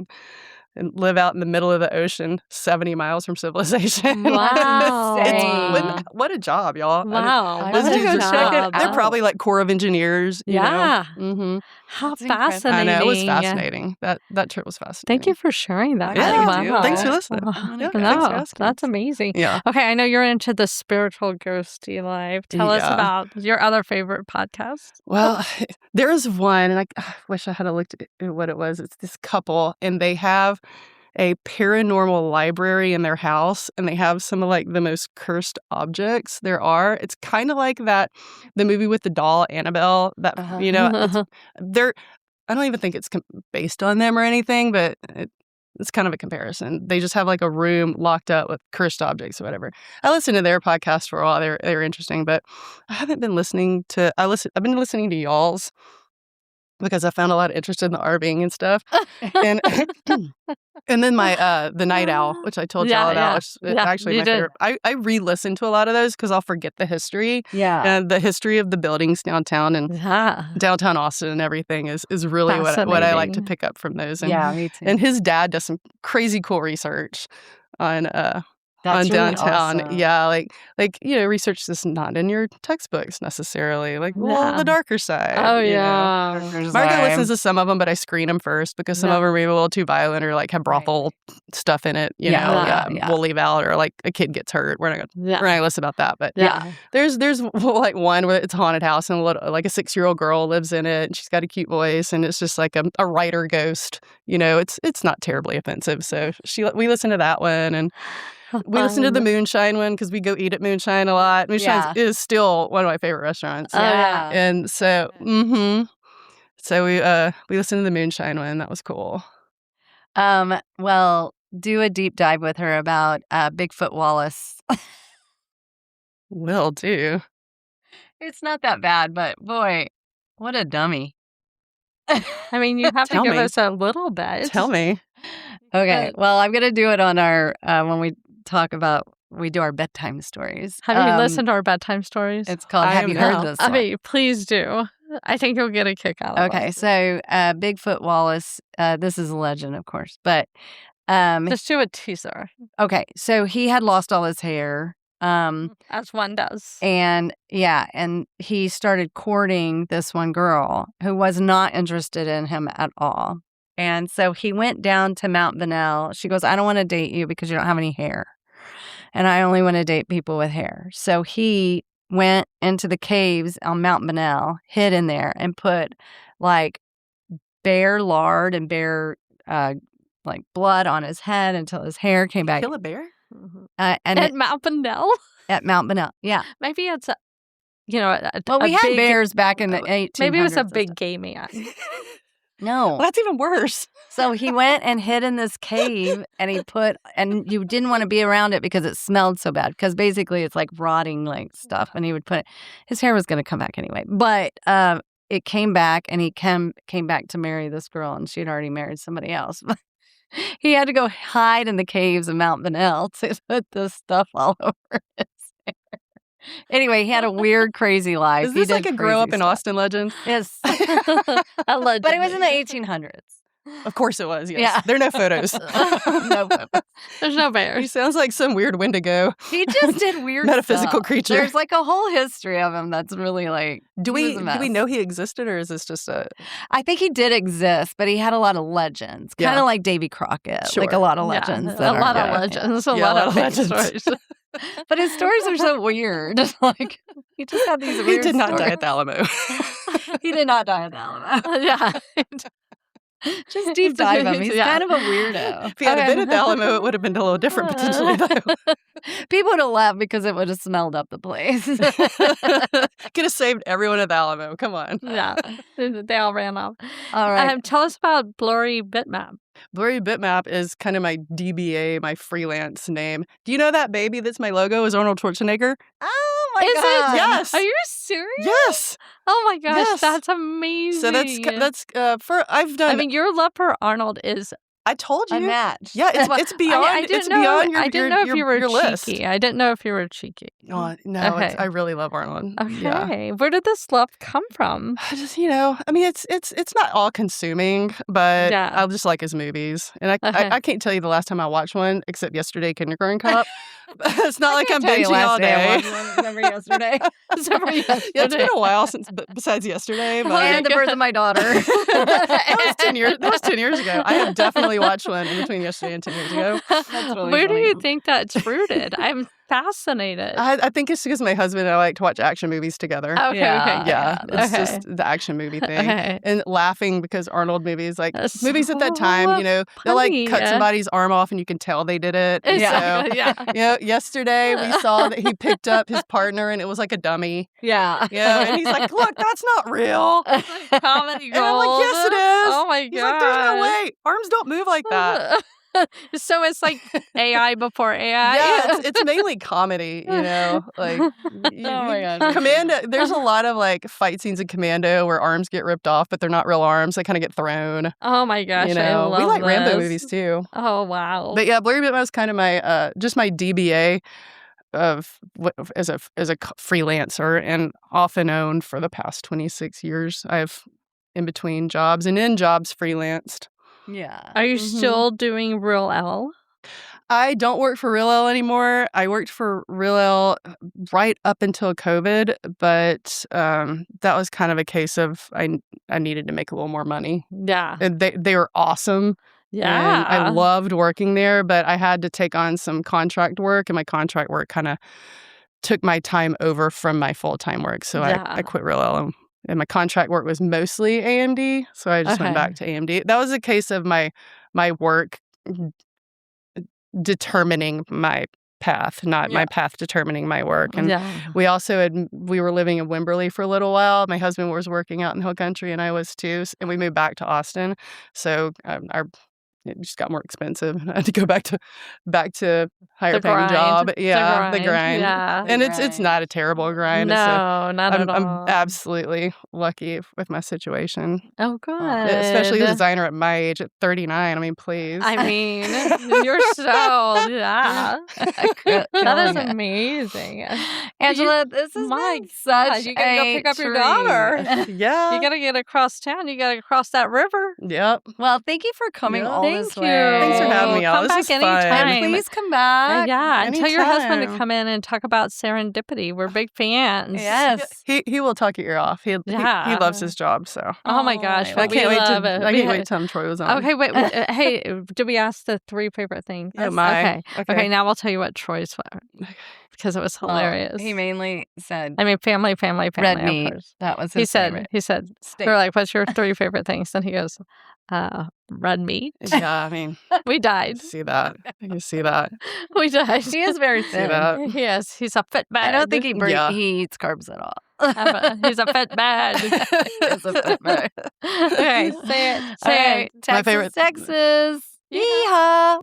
And live out in the middle of the ocean, 70 miles from civilization. Wow. What a job, y'all. Wow. Those What a dudes are job. so- They're probably like Corps of Engineers. Yeah. Mm-hmm. How That's incredible. fascinating. I know, it was fascinating. That trip was fascinating. Thank you for sharing that. Yeah, thank you. Thanks for listening. Wow. Yeah, No, thanks for asking. that's amazing. Yeah. Okay, I know you're into the spiritual ghosty life. Tell us Yeah. about your other favorite podcast. Well, there is one, and I wish I had looked at what it was. It's this couple, and they have a paranormal library in their house, and they have some of like the most cursed objects there are. It's kind of like the movie with the doll Annabelle. That they're. I don't even think it's based on them or anything, but it's kind of a comparison. They just have like a room locked up with cursed objects or whatever. I listened to their podcast for a while. They're interesting, but I haven't been listening to. I've been listening to y'all's because I found a lot of interest in the RVing and stuff, and and then my the Night Owl, which I told y'all about, which is actually you my did. favorite. I re-listen to a lot of those because I'll forget the history. Yeah. And the history of the buildings downtown and downtown Austin and everything is really what I like to pick up from those. And, me too. and his dad does some crazy cool research on That's really downtown. awesome. Yeah, like research that's not in your textbooks necessarily. Like the darker side. Oh, you know. yeah. Margot listens to some of them, but I screen them first because some of them are maybe a little too violent or like have brothel stuff in it. You know, we'll leave out, or like a kid gets hurt. We're not gonna listen about that. But there's like one where it's a haunted house and like a 6-year-old girl lives in it, and she's got a cute voice, and it's just like a writer ghost. You know, it's not terribly offensive. So we listen to that one, and we listen to the Moonshine one because we go eat at Moonshine a lot. Moonshine is still one of my favorite restaurants. Oh, yeah. And so, so we listened to the Moonshine one. That was cool. Well, do a deep dive with her about Bigfoot Wallace. Will do. It's not that bad, but boy, what a dummy. I mean, you have to Tell give me. us a little bit. Tell me. Okay, well, I'm gonna do it on our when we do our bedtime stories. Have you listened to our bedtime stories? It's called I Have You have Heard not. This I One? mean, please do. I think you'll get a kick out of Okay, it. so Bigfoot Wallace, this is a legend, of course, but Just do a teaser, okay, so he had lost all his hair. as one does. And he started courting this one girl who was not interested in him at all. And so he went down to Mount Bunnell. She goes, I don't want to date you because you don't have any hair. And I only want to date people with hair. So he went into the caves on Mount Bunnell, hid in there, and put like bear lard and bear like blood on his head until his hair came back. Kill a bear? And At Mount Bunnell? at Mount Bunnell, yeah. Maybe it's We a had big, bears back in the 1800s. Maybe it was a and big stuff. gay man. No. Well, that's even worse. So he went and hid in this cave, and and you didn't want to be around it because it smelled so bad. Because basically it's like rotting like stuff, and he would his hair was going to come back anyway. But it came back, and he came back to marry this girl, and she'd already married somebody else. He had to go hide in the caves of Mount Bunnell to put this stuff all over his hair. Anyway, he had a weird, crazy life. Is this He like did a grow up crazy in stuff. Austin legend? Yes. A legend. But it was in the 1800s. Of course it was, yes. Yeah. There are no photos. No photos. There's no He bears. sounds like some weird Wendigo. He just did weird Metaphysical stuff. creature. There's like a whole history of him that's really like Do he was we a mess. know he existed, or is this just a... I think he did exist, but he had a lot of legends, kind Yeah. of like Davy Crockett, Sure. like a lot of Yeah, legends. a that are- lot of yeah. legends. Yeah, A lot of legends. legends. Stories. But his stories are so weird. Like he just had these He weird did not die stories. at the Alamo. He did not die at the Alamo. Yeah. Just deep dive him. He's Yeah. kind of a weirdo. If he had been at the Alamo, it would have been a little different potentially, though. People would have laughed because it would have smelled up the place. Could have saved everyone at the Alamo. Come on. Yeah. They all ran off. All right. Tell us about Blurry Bitmap. Blurry Bitmap is kind of my DBA, my freelance name. Do you know that baby that's my logo is Arnold Schwarzenegger? Oh my Is it? god. Yes. Are you serious? Yes. Oh my gosh, Yes. that's amazing. So that's for I've done. I mean, your love for Arnold is. I told you. A match. Yeah, it's beyond. I didn't it's know. beyond your I didn't know if you were your list. cheeky. I didn't know if you were cheeky. Oh, no, Okay. I really love Arnold. Yeah. Okay, where did this love come from? I just, I mean, it's not all consuming, but Yeah. I just like his movies, and Okay. I can't tell you the last time I watched one except yesterday, Kindergarten Cop. It's not like I'm Tell you binging last all day I day. watched one, except for yesterday. Except for yesterday. Yeah, it's been a while since, besides yesterday, but And the birth of my daughter. that was 10 years. That was 10 years ago. I have definitely watched one in between yesterday and 10 years ago. That's really Where do funny. you think that's rooted? I'm fascinated. I think it's because my husband and I like to watch action movies together. Okay, Yeah. okay, Yeah, it's okay. just the action movie thing. Okay. And laughing because Arnold movies, like That's movies at that time, so they'll like funny. cut somebody's arm off and you can tell they did it. And Yeah, so, yeah. yesterday we saw that he picked up his partner and it was like a dummy. Yeah. And he's like, look, that's not real. Comedy And I'm like, yes, it is. Oh my He's like, there's no god. way. Arms don't move like that. So it's like AI before AI. Yeah, it's mainly comedy, like Oh my gosh. Commando. There's a lot of like fight scenes in Commando where arms get ripped off, but they're not real arms. They kind of get thrown. Oh my gosh, I love we like Rambo this. movies too. Oh wow. But yeah, Blurry Bitmap was kind of my just my DBA of as a freelancer, and off and on for the past 26 years. I've in between jobs and in jobs freelanced. Yeah. Are you Mhm. still doing Real L? I don't work for Real L anymore. I worked for Real L right up until COVID, but that was kind of a case of I needed to make a little more money. Yeah. And they were awesome. Yeah. And I loved working there, but I had to take on some contract work, and my contract work kind of took my time over from my full-time work. So Yeah. I quit Real L, and my contract work was mostly AMD. So I just went Okay. back to AMD. That was a case of my work determining my path, not my path determining my work. And yeah. we were living in Wimberley for a little while. My husband was working out in the Hill Country, and I was too. And we moved back to Austin. So it just got more expensive. I had to go back to higher The paying grind. job. Yeah, the grind. Yeah. And The it's grind. not a terrible grind. No, It's not at I'm all. absolutely lucky with my situation. Oh, good. Especially a designer at my age, at 39. I mean, please. I mean, you're so yeah. That is amazing. Angela, this is my such God, you gotta go a pick up your treat. daughter. yeah. You gotta get across town. You gotta cross that river. Yep. Well, thank you for coming Yeah. all Thank this you. way. Thanks for having me, y'all. Come This back is fun. anytime. And please come back. Yeah, and tell your husband to Anytime. come in and talk about serendipity. We're big fans. Yes. He will talk your ear off. He loves his job, so Oh my Oh, gosh, I but I can't we wait love to it. I We can't ha- wait till Troy was on. Okay, wait. Hey, did we ask the 3 favorite things? Oh my. Okay, now we'll tell you what Troy's were because it was Well, hilarious. he mainly said I mean, family. red of meat. course. That was his He said, favorite. Steak. we're like, what's your 3 favorite things? And he goes, red meat. Yeah, I mean, We died. see that. You see that. We died. He is very See thin. that. He is. He's a fit I bag. don't think Yeah. he eats carbs at all. He's a fit bag. He's a fit bag. Okay, say it. All Say right, it. Texas, favorite- Texas. Yeah. Yeehaw. Yeehaw.